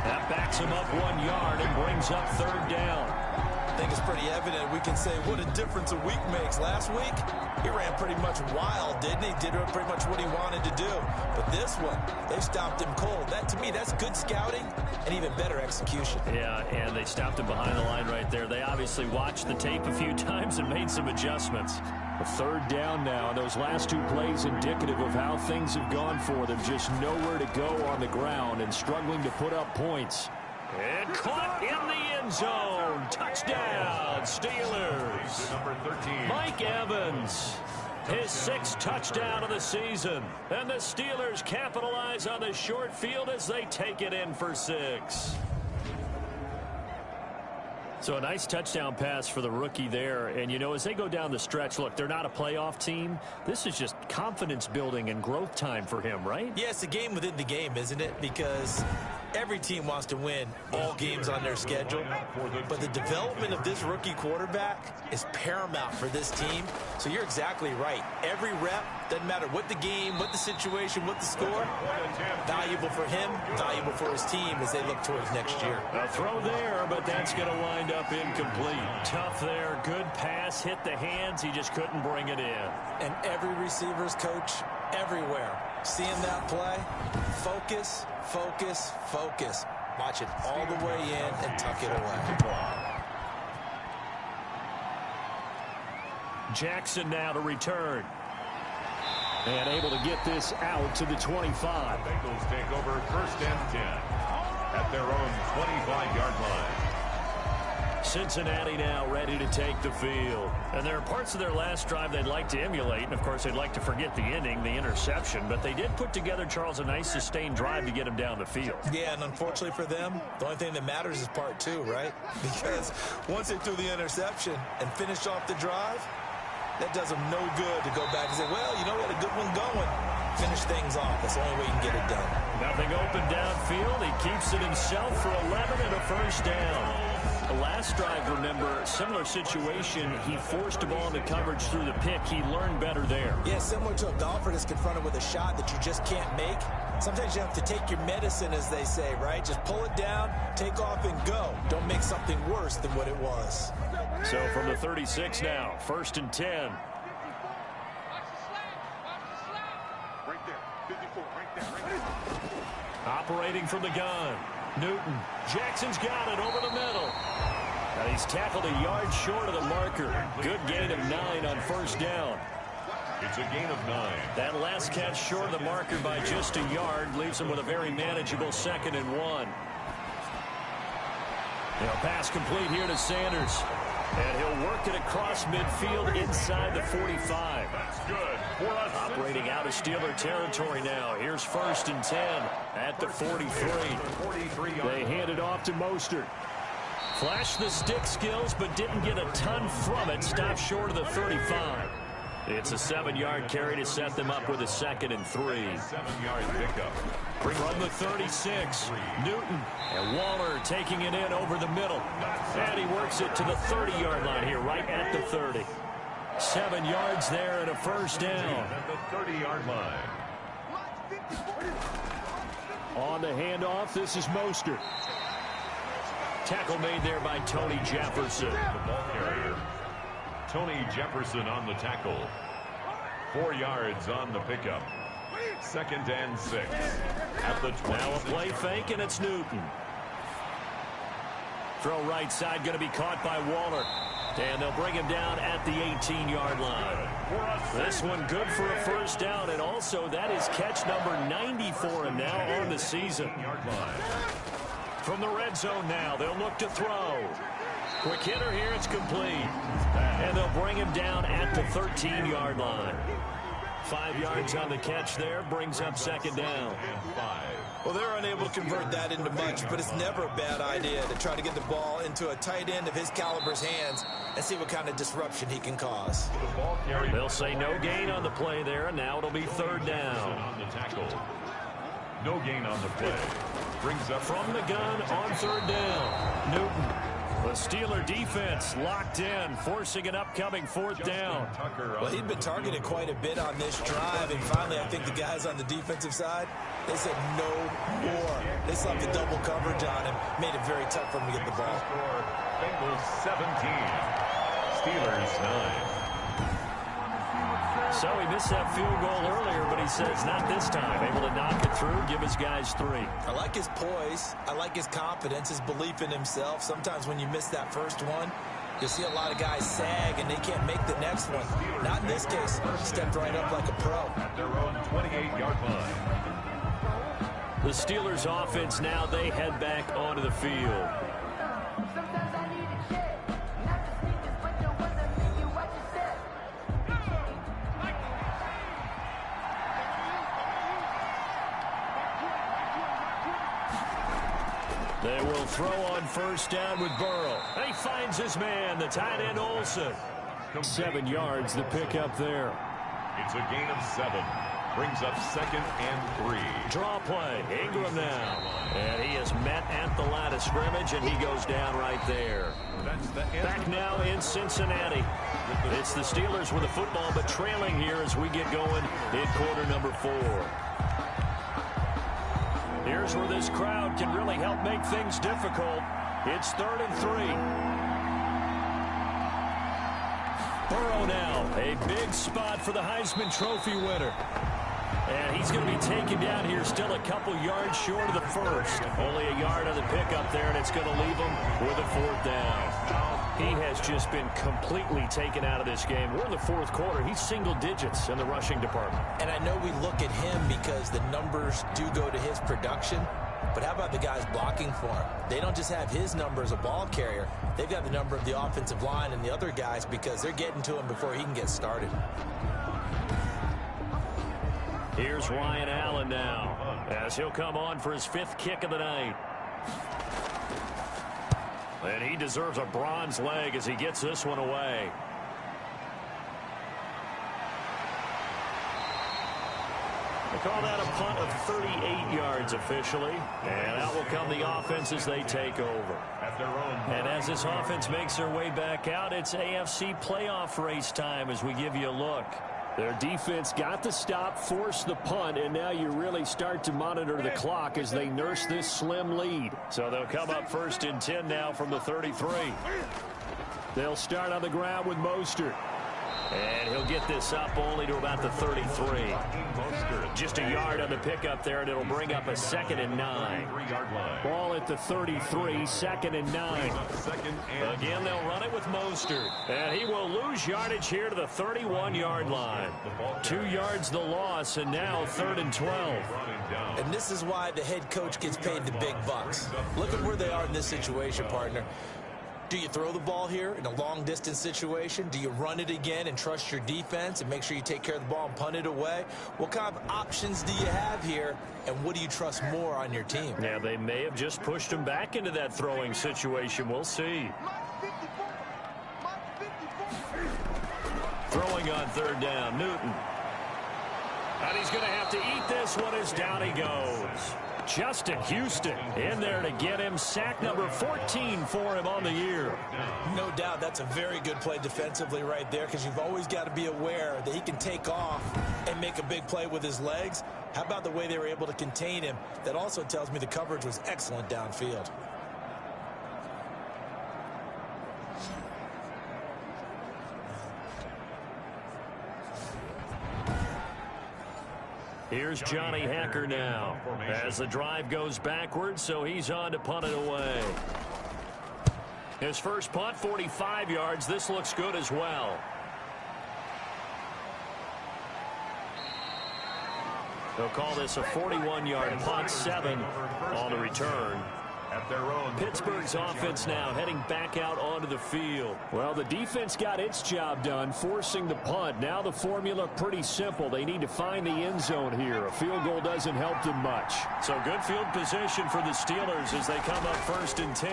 That backs him up 1 yard and brings up 3rd down. I think it's pretty evident. We can say what a difference a week makes. Last week, he ran pretty much wild, didn't he? Did pretty much what he wanted to do. But this one, they stopped him cold. That, to me, that's good scouting and even better execution. Yeah, and they stopped him behind the line right there. They obviously watched the tape a few times and made some adjustments. A 3rd down now. Those last 2 plays indicative of how things have gone for them. Just nowhere to go on the ground and struggling to put up points. And caught in the end zone. Touchdown, Steelers. Number 13. Mike Evans, his 6th touchdown of the season. And the Steelers capitalize on the short field as they take it in for 6. So a nice touchdown pass for the rookie there. And, you know, as they go down the stretch, look, they're not a playoff team. This is just confidence building and growth time for him, right? Yeah, it's a game within the game, isn't it? Because every team wants to win all games on their schedule. But the development of this rookie quarterback is paramount for this team. So you're exactly right. Every rep, doesn't matter what the game, what the situation, what the score, valuable for him, valuable for his team as they look towards next year. A throw there, but that's going to wind up incomplete. Tough there. Good pass. Hit the hands. He just couldn't bring it in. And every receiver's coach everywhere, seeing that play, focus, focus, focus. Watch it all the way in and tuck it away. Jackson now to return. And able to get this out to the 25. Bengals take over 1st and 10 at their own 25-yard line. Cincinnati now ready to take the field. And there are parts of their last drive they'd like to emulate. And, of course, they'd like to forget the ending, the interception. But they did put together, Charles, a nice sustained drive to get him down the field. Yeah, and unfortunately for them, the only thing that matters is part 2, right? Because once they threw the interception and finished off the drive, that does them no good to go back and say, well, you know, we had a good one going. Finish things off. That's the only way you can get it done. Nothing open downfield. He keeps it himself for 11 and a 1st down. The last drive, remember, similar situation. He forced a ball into coverage through the pick. He learned better there. Yeah, similar to a golfer that's confronted with a shot that you just can't make. Sometimes you have to take your medicine, as they say, right? Just pull it down, take off, and go. Don't make something worse than what it was. So from the 36 now, 1st and 10. Right there, 54, right there. Operating from the gun. Newton. Jackson's got it over the middle. And he's tackled a yard short of the marker. Good gain of 9 on 1st down. It's a gain of 9. That last catch short of the marker by just a yard leaves him with a very manageable 2nd and 1. Now pass complete here to Sanders. And he'll work it across midfield inside the 45. That's good. Operating out of Steeler territory now. Here's 1st and 10 at the 43. They hand it off to Mostert. Flashed the stick skills, but didn't get a ton from it. Stopped short of the 35. It's a 7-yard carry to set them up with a 2nd and 3. 7-yard pickup. From the 36, Newton and Waller taking it in over the middle. And he works it to the 30-yard line here, right at the 30. 7 yards there and a first down. At the 30-yard line. On the handoff, this is Mostert. Tackle made there by Tony Jefferson. The ball carrier, Tony Jefferson on the tackle. 4 yards on the pickup. 2nd and 6. At the 20. Now a play fake, and it's Newton. Throw right side, going to be caught by Waller. And they'll bring him down at the 18-yard line. This one good for a first down, and also that is catch number 90 for him now on the season. From the red zone now, they'll look to throw. Quick hitter here, it's complete. And they'll bring him down at the 13-yard line. 5 yards on the catch there, brings up 2nd down. Well, they're unable to convert that into much, but it's never a bad idea to try to get the ball into a tight end of his caliber's hands and see what kind of disruption he can cause. They'll say no gain on the play there, and now it'll be 3rd down. On the tackle. No gain on the play. Brings up from the gun on 3rd down. Newton. The Steeler defense locked in, forcing an upcoming 4th down. Well, he'd been targeted quite a bit on this drive, and finally I think the guys on the defensive side, they said no more. They slapped the double coverage on him, made it very tough for him to get the ball. Bengals 17, Steelers 9. So he missed that field goal earlier, but he says not this time. Able to knock it through, give his guys 3. I like his poise. I like his confidence, his belief in himself. Sometimes when you miss that first one, you see a lot of guys sag and they can't make the next one. Not in this case. Stepped right up like a pro. At their own 28-yard line. The Steelers offense now, they head back onto the field. They will throw on 1st down with Burrow. He finds his man, the tight end Olsen. 7 yards, the pickup there. It's a gain of 7. Brings up 2nd and 3. Draw play. Ingram now. And he is met at the line of scrimmage, and he goes down right there. Back now in Cincinnati. It's the Steelers with the football, but trailing here as we get going in quarter number 4. Here's where this crowd can really help make things difficult. It's 3rd and 3. Burrow now, a big spot for the Heisman Trophy winner. And he's going to be taken down here, still a couple yards short of the first. Only a yard on the pickup there, and it's going to leave him with a 4th down. He has just been completely taken out of this game. We're in the 4th quarter. He's single digits in the rushing department. And I know we look at him because the numbers do go to his production. But how about the guys blocking for him? They don't just have his number as a ball carrier. They've got the number of the offensive line and the other guys because they're getting to him before he can get started. Here's Ryan Allen now as he'll come on for his 5th kick of the night. And he deserves a bronze leg as he gets this one away. They call that a punt of 38 yards officially. And out will come the offense as they take over. And as this offense makes their way back out, it's AFC playoff race time as we give you a look. Their defense got the stop, forced the punt, and now you really start to monitor the clock as they nurse this slim lead. So they'll come up 1st and 10 now from the 33. They'll start on the ground with Mostert. And he'll get this up only to about the 33. Just a yard on the pickup there, and it'll bring up a 2nd and 9. Ball at the 33, 2nd and 9. Again, they'll run it with Mostert. And he will lose yardage here to the 31-yard line. 2 yards the loss, and now 3rd and 12. And this is why the head coach gets paid the big bucks. Look at where they are in this situation, partner. Do you throw the ball here in a long-distance situation? Do you run it again and trust your defense and make sure you take care of the ball and punt it away? What kind of options do you have here, and what do you trust more on your team? Yeah, they may have just pushed him back into that throwing situation. We'll see. Throwing on 3rd down, Newton. But he's going to have to eat this one as down he goes. Justin Houston in there to get him. Sack number 14 for him on the year. No doubt that's a very good play defensively right there, because you've always got to be aware that he can take off and make a big play with his legs. How about the way they were able to contain him? That also tells me the coverage was excellent downfield. Here's Johnny Hacker now as the drive goes backwards, so he's on to punt it away. His first punt, 45 yards. This looks good as well. They'll call this a 41-yard punt, 7 on the return. At their own Pittsburgh's offense now heading back out onto the field. Well, the defense got its job done, forcing the punt. Now the formula pretty simple. They need to find the end zone here. A field goal doesn't help them much. So good field position for the Steelers as they come up 1st and 10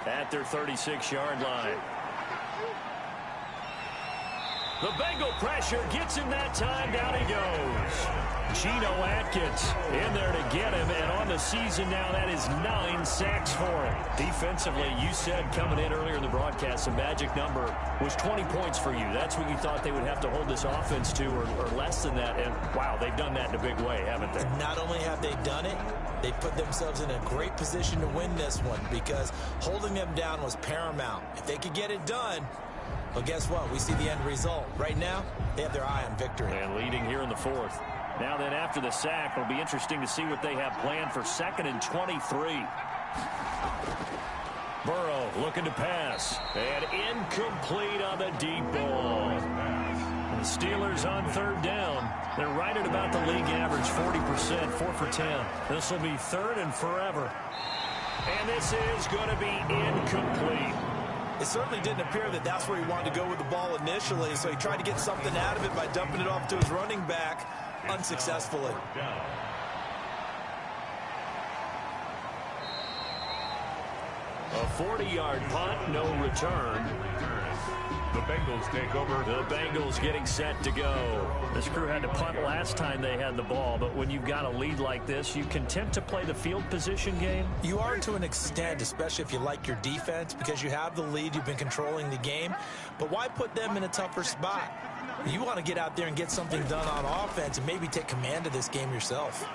at their 36-yard line. The Bengal pressure gets him that time. Down he goes. Geno Atkins in there to get him. And on the season now, that is 9 sacks for him. Defensively, you said coming in earlier in the broadcast, the magic number was 20 points for you. That's what you thought they would have to hold this offense to, or less than that. And, wow, they've done that in a big way, haven't they? Not only have they done it, they put themselves in a great position to win this one, because holding them down was paramount. If they could get it done, well, guess what? We see the end result. Right now, they have their eye on victory. And leading here in the 4th. Now then, after the sack, it'll be interesting to see what they have planned for 2nd and 23. Burrow looking to pass. And incomplete on the deep ball. The Steelers on 3rd down. They're right at about the league average, 40%, 4 for 10. This will be 3rd and forever. And this is going to be incomplete. It certainly didn't appear that that's where he wanted to go with the ball initially, so he tried to get something out of it by dumping it off to his running back unsuccessfully. A 40-yard punt, no return. The Bengals take over. The Bengals getting set to go. This crew had to punt last time they had the ball, but when you've got a lead like this, you content to play the field position game? You are to an extent, especially if you like your defense, because you have the lead, you've been controlling the game. But why put them in a tougher spot? You want to get out there and get something done on offense and maybe take command of this game yourself.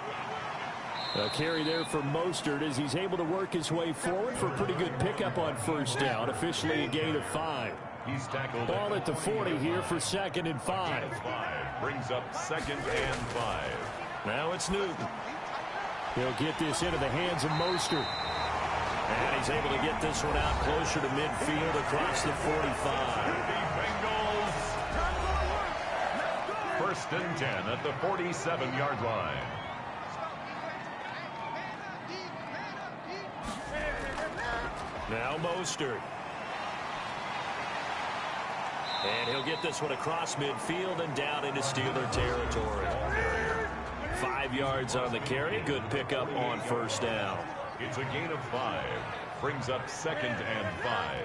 A carry there for Mostert as he's able to work his way forward for a pretty good pickup on 1st down. Officially a gain of 5. He's tackled. Ball at the 40 here for 2nd and 5. Brings up 2nd and 5. Now it's Newton. He'll get this into the hands of Mostert. And he's able to get this one out closer to midfield across the 45. Bengals. 1st and 10 at the 47-yard line. Now Mostert. And he'll get this one across midfield and down into Steeler territory. 5 yards on the carry. Good pickup on 1st down. It's a gain of 5. Brings up 2nd and 5.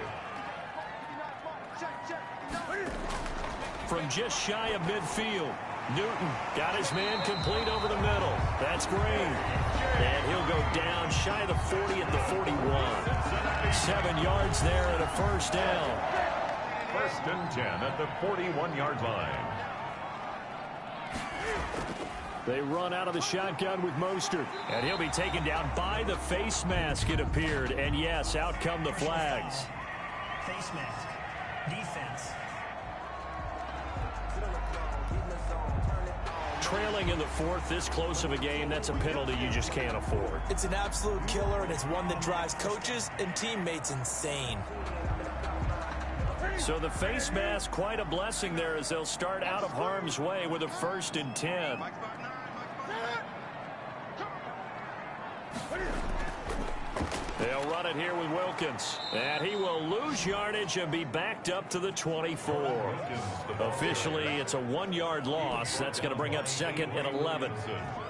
From just shy of midfield, Newton got his man complete over the middle. That's Green. And he'll go down shy of the 40 at the 41. 7 yards there and a 1st down. 1st and 10 at the 41-yard line. They run out of the shotgun with Mostert. And he'll be taken down by the face mask, it appeared. And yes, out come the flags. Face mask. Defense. Trailing in the 4th, this close of a game, that's a penalty you just can't afford. It's an absolute killer, and it's one that drives coaches and teammates insane. So the face mask, quite a blessing there as they'll start out of harm's way with a 1st and 10. They'll run it here with Wilkins. And he will lose yardage and be backed up to the 24. Officially, it's a 1-yard loss. That's going to bring up 2nd and 11.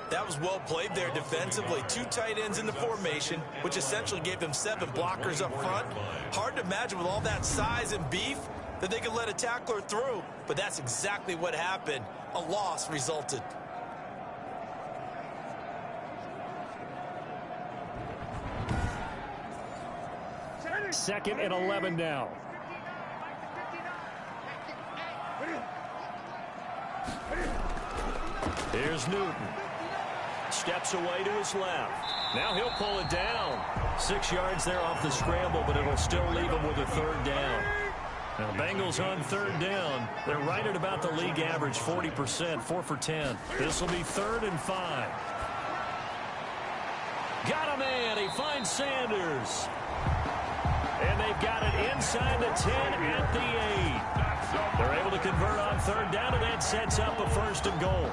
That was well played there defensively. 2 tight ends in the formation, which essentially gave them 7 blockers up front. Hard to imagine with all that size and beef that they could let a tackler through. But that's exactly what happened. A loss resulted. 2nd and 11 now. Here's Newton. Steps away to his left. Now he'll pull it down. 6 yards there off the scramble, but it'll still leave him with a 3rd down. Now, Bengals on 3rd down. They're right at about the league average, 40%, 4 for 10. This will be 3rd and 5. Got a man. He finds Sanders. And they've got it inside the 10 at the 8. They're able to convert on 3rd down, and that sets up a 1st and goal.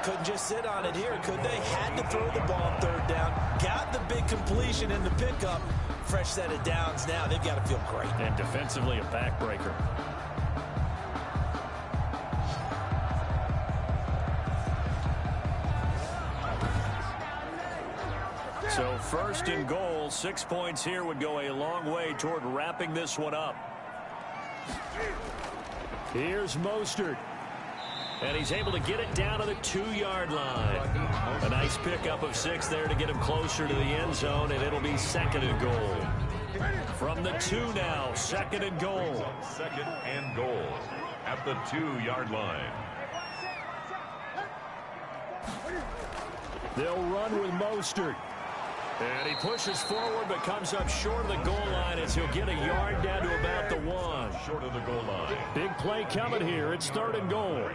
Couldn't just sit on it here, could they? Had to throw the ball on 3rd down. Got the big completion in the pickup. Fresh set of downs now. They've got to feel great. And defensively, a backbreaker. So 1st and goal, 6 points here would go a long way toward wrapping this one up. Here's Mostert. And he's able to get it down to the 2-yard line. A nice pickup of 6 there to get him closer to the end zone, and it'll be 2nd and goal. From the 2 now, 2nd and goal. 2nd and goal at the 2-yard line. They'll run with Mostert. And he pushes forward but comes up short of the goal line as he'll get a yard down to about the 1. Short of the goal line. Big play coming here. It's 3rd and goal.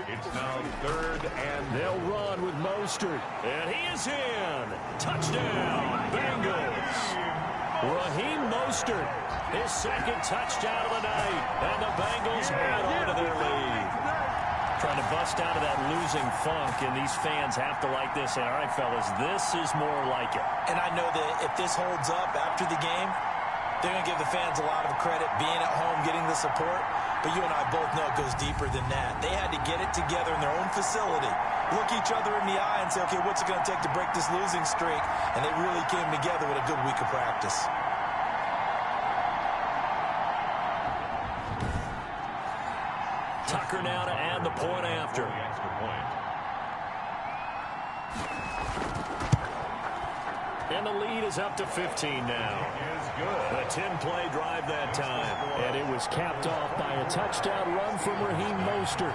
It's now 3rd and they'll run with Mostert. And he is in. Touchdown, Bengals. Raheem Mostert, his 2nd touchdown of the night. And the Bengals add on to their lead. Trying to bust out of that losing funk, and these fans have to like this. And all right, fellas, this is more like it. And I know that if this holds up after the game, they're going to give the fans a lot of credit being at home, getting the support. But you and I both know it goes deeper than that. They had to get it together in their own facility, look each other in the eye and say, okay, what's it going to take to break this losing streak? And they really came together with a good week of practice. Tucker now to add the point after. extra point. And the lead is up to 15 now. A 10-play drive that time. And it was capped off by a touchdown run from Raheem Mostert.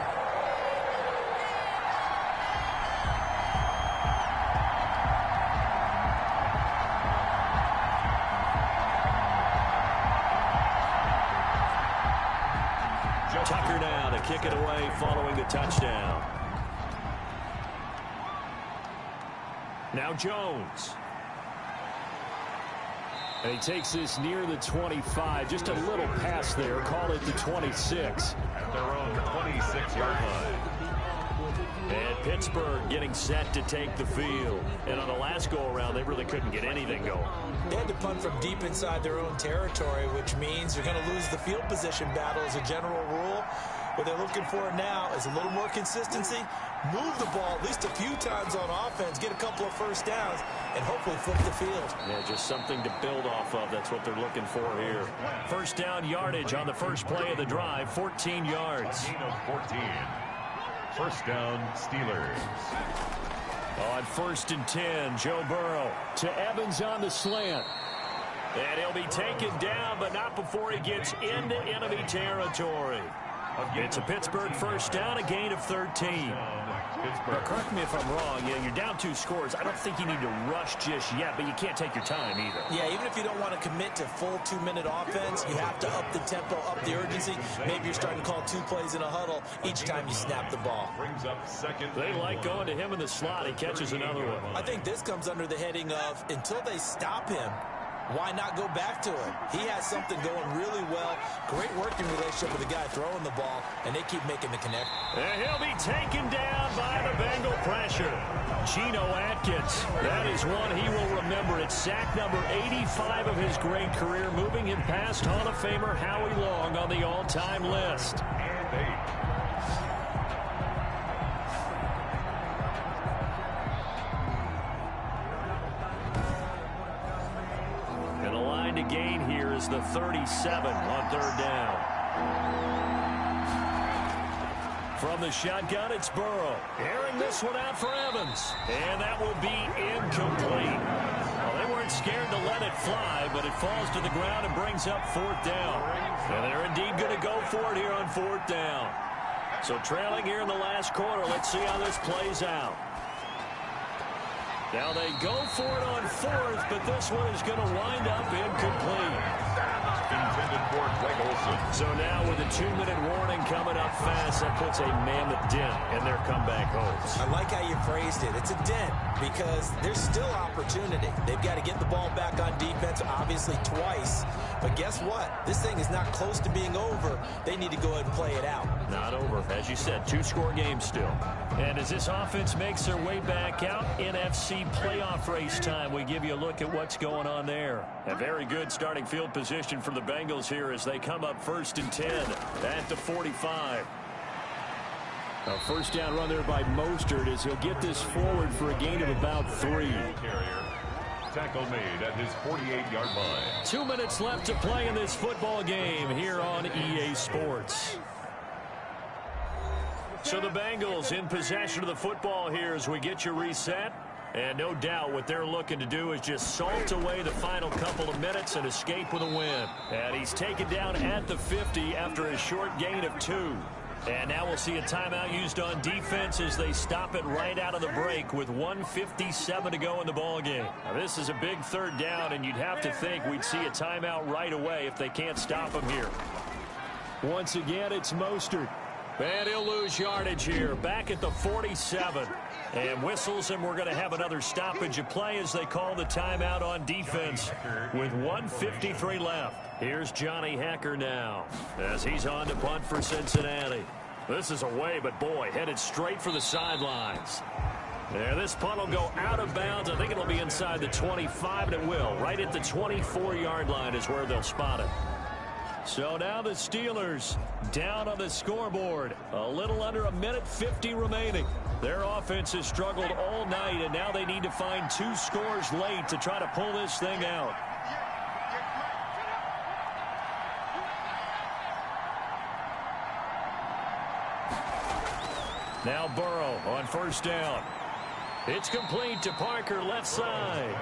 Tucker now to kick it away following the touchdown. Now Jones. And he takes this near the 25. Just a little pass there. Call it the 26. At their own 26-yard line. And Pittsburgh getting set to take the field. And on the last go-around, they really couldn't get anything going. They had to punt from deep inside their own territory, which means you're going to lose the field position battle as a general rule. What they're looking for now is a little more consistency, move the ball at least a few times on offense, get a couple of first downs, and hopefully flip the field. Yeah, just something to build off of. That's what they're looking for here. First down yardage on the first play of the drive, 14 yards. Gain of 14. First down, Steelers. On 1st and 10, Joe Burrow to Evans on the slant. And he'll be taken down, but not before he gets into enemy territory. It's a Pittsburgh first down, a gain of 13. Now, correct me if I'm wrong. You know, you're down 2 scores. I don't think you need to rush just yet, but you can't take your time either. Yeah, even if you don't want to commit to full 2-minute offense, you have to up the tempo, up the urgency. Maybe you're starting to call 2 plays in a huddle each time you snap the ball. Brings up 2nd. They like going to him in the slot. He catches another one. I think this comes under the heading of until they stop him, why not go back to him? He has something going really well. Great working relationship with the guy throwing the ball, and they keep making the connect. And he'll be taken down by the Bengal pressure. Geno Atkins, that is one he will remember. It's sack number 85 of his great career, moving him past Hall of Famer Howie Long on the all-time list. And 8. To gain here is the 37 on 3rd down. From the shotgun, it's Burrow. Airing this one out for Evans. And that will be incomplete. Well, they weren't scared to let it fly, but it falls to the ground and brings up 4th down. And they're indeed going to go for it here on 4th down. So trailing here in the last quarter. Let's see how this plays out. Now they go for it on 4th, but this one is going to wind up incomplete. Intended for Greg Olsen. So now with a 2-minute warning coming up fast, that puts a mammoth dent in their comeback hopes. I like how you phrased it. It's a dent because there's still opportunity. They've got to get the ball back on defense, obviously twice. But guess what? This thing is not close to being over. They need to go ahead and play it out. Not over. As you said, 2-score game still. And as this offense makes their way back out, NFC playoff race time, we give you a look at what's going on there. A very good starting field position for the Bengals here as they come up 1st and 10 at the 45. A first down run there by Mostert as he'll get this forward for a gain of about 3. Tackle made at his 48-yard line. 2 minutes left to play in this football game here on EA Sports. So the Bengals in possession of the football here as we get you reset. And no doubt what they're looking to do is just salt away the final couple of minutes and escape with a win. And he's taken down at the 50 after a short gain of 2. And now we'll see a timeout used on defense as they stop it right out of the break with 1:57 to go in the ballgame. Now this is a big 3rd down, and you'd have to think we'd see a timeout right away if they can't stop him here. Once again, it's Mostert. And he'll lose yardage here, back at the 47. And whistles, and we're going to have another stoppage of play as they call the timeout on defense with 1:53 left. Here's Johnny Hacker now as he's on to punt for Cincinnati. This is away, but boy, headed straight for the sidelines. Yeah, this punt will go out of bounds. I think it'll be inside the 25, and it will. Right at the 24-yard line is where they'll spot it. So now the Steelers down on the scoreboard. A little under 1:50 remaining. Their offense has struggled all night, and now they need to find 2 scores late to try to pull this thing out. Now Burrow on 1st down. It's complete to Parker, left side.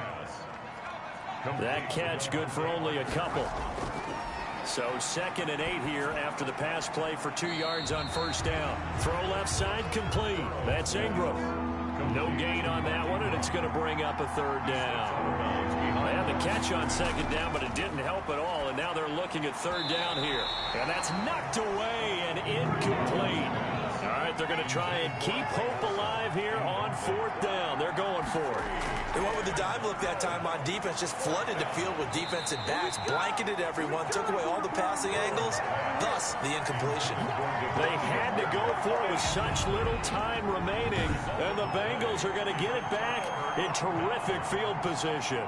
That catch good for only a couple. So 2nd and 8 here after the pass play for 2 yards on 1st down. Throw left side complete. That's Ingram. No gain on that one, and it's going to bring up a 3rd down. They had the catch on 2nd down, but it didn't help at all, and now they're looking at 3rd down here. And that's knocked away and incomplete. All right, they're going to try and keep hope alive here on 4th down. They're going for it. They went with the dive look that time on defense, just flooded the field with defensive backs, blanketed everyone, took away all the passing angles, thus the incompletion. They had to go for it with such little time remaining, and the Bengals are going to get it back in terrific field position.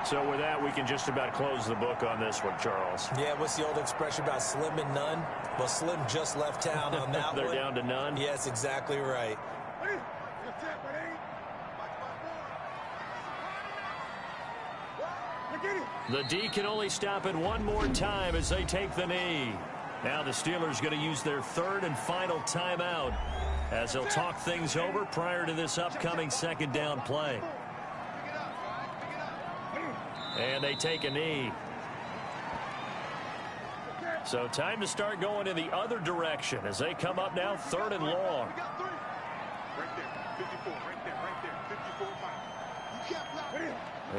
So with that, we can just about close the book on this one, Charles. Yeah, what's the old expression about slim and none? Well, Slim just left town on that They're one. down to none? Yes, exactly right. The D can only stop it one more time as they take the knee. Now the Steelers going to use their 3rd and final timeout as they'll talk things over prior to this upcoming 2nd down play. And they take a knee. So time to start going in the other direction as they come up now 3rd and long. Right there, 54, right there, 54.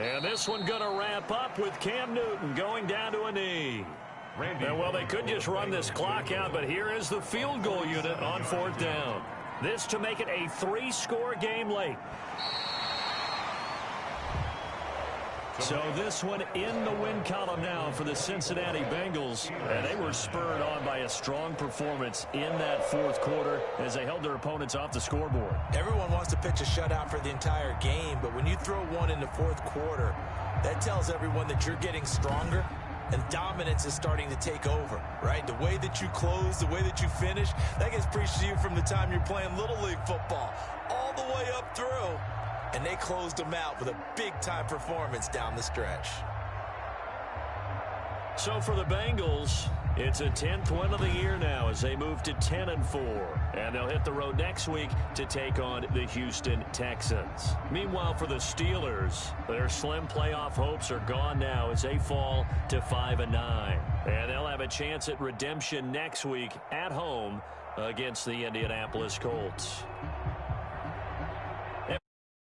And this one going to wrap up with Cam Newton going down to a knee. And well, they could just run this clock out, but here is the field goal unit on 4th down. This to make it a 3-score game late. So this one in the win column now for the Cincinnati Bengals. And they were spurred on by a strong performance in that 4th quarter as they held their opponents off the scoreboard. Everyone wants to pitch a shutout for the entire game, but when you throw one in the 4th quarter, that tells everyone that you're getting stronger and dominance is starting to take over, right? The way that you close, the way that you finish, that gets preached to you from the time you're playing Little League football all the way up through. And they closed them out with a big-time performance down the stretch. So for the Bengals, It's a 10th win of the year now as they move to 10-4. And they'll hit the road next week to take on the Houston Texans. Meanwhile, for the Steelers, their slim playoff hopes are gone now as they fall to 5-9. And they'll have a chance at redemption next week at home against the Indianapolis Colts.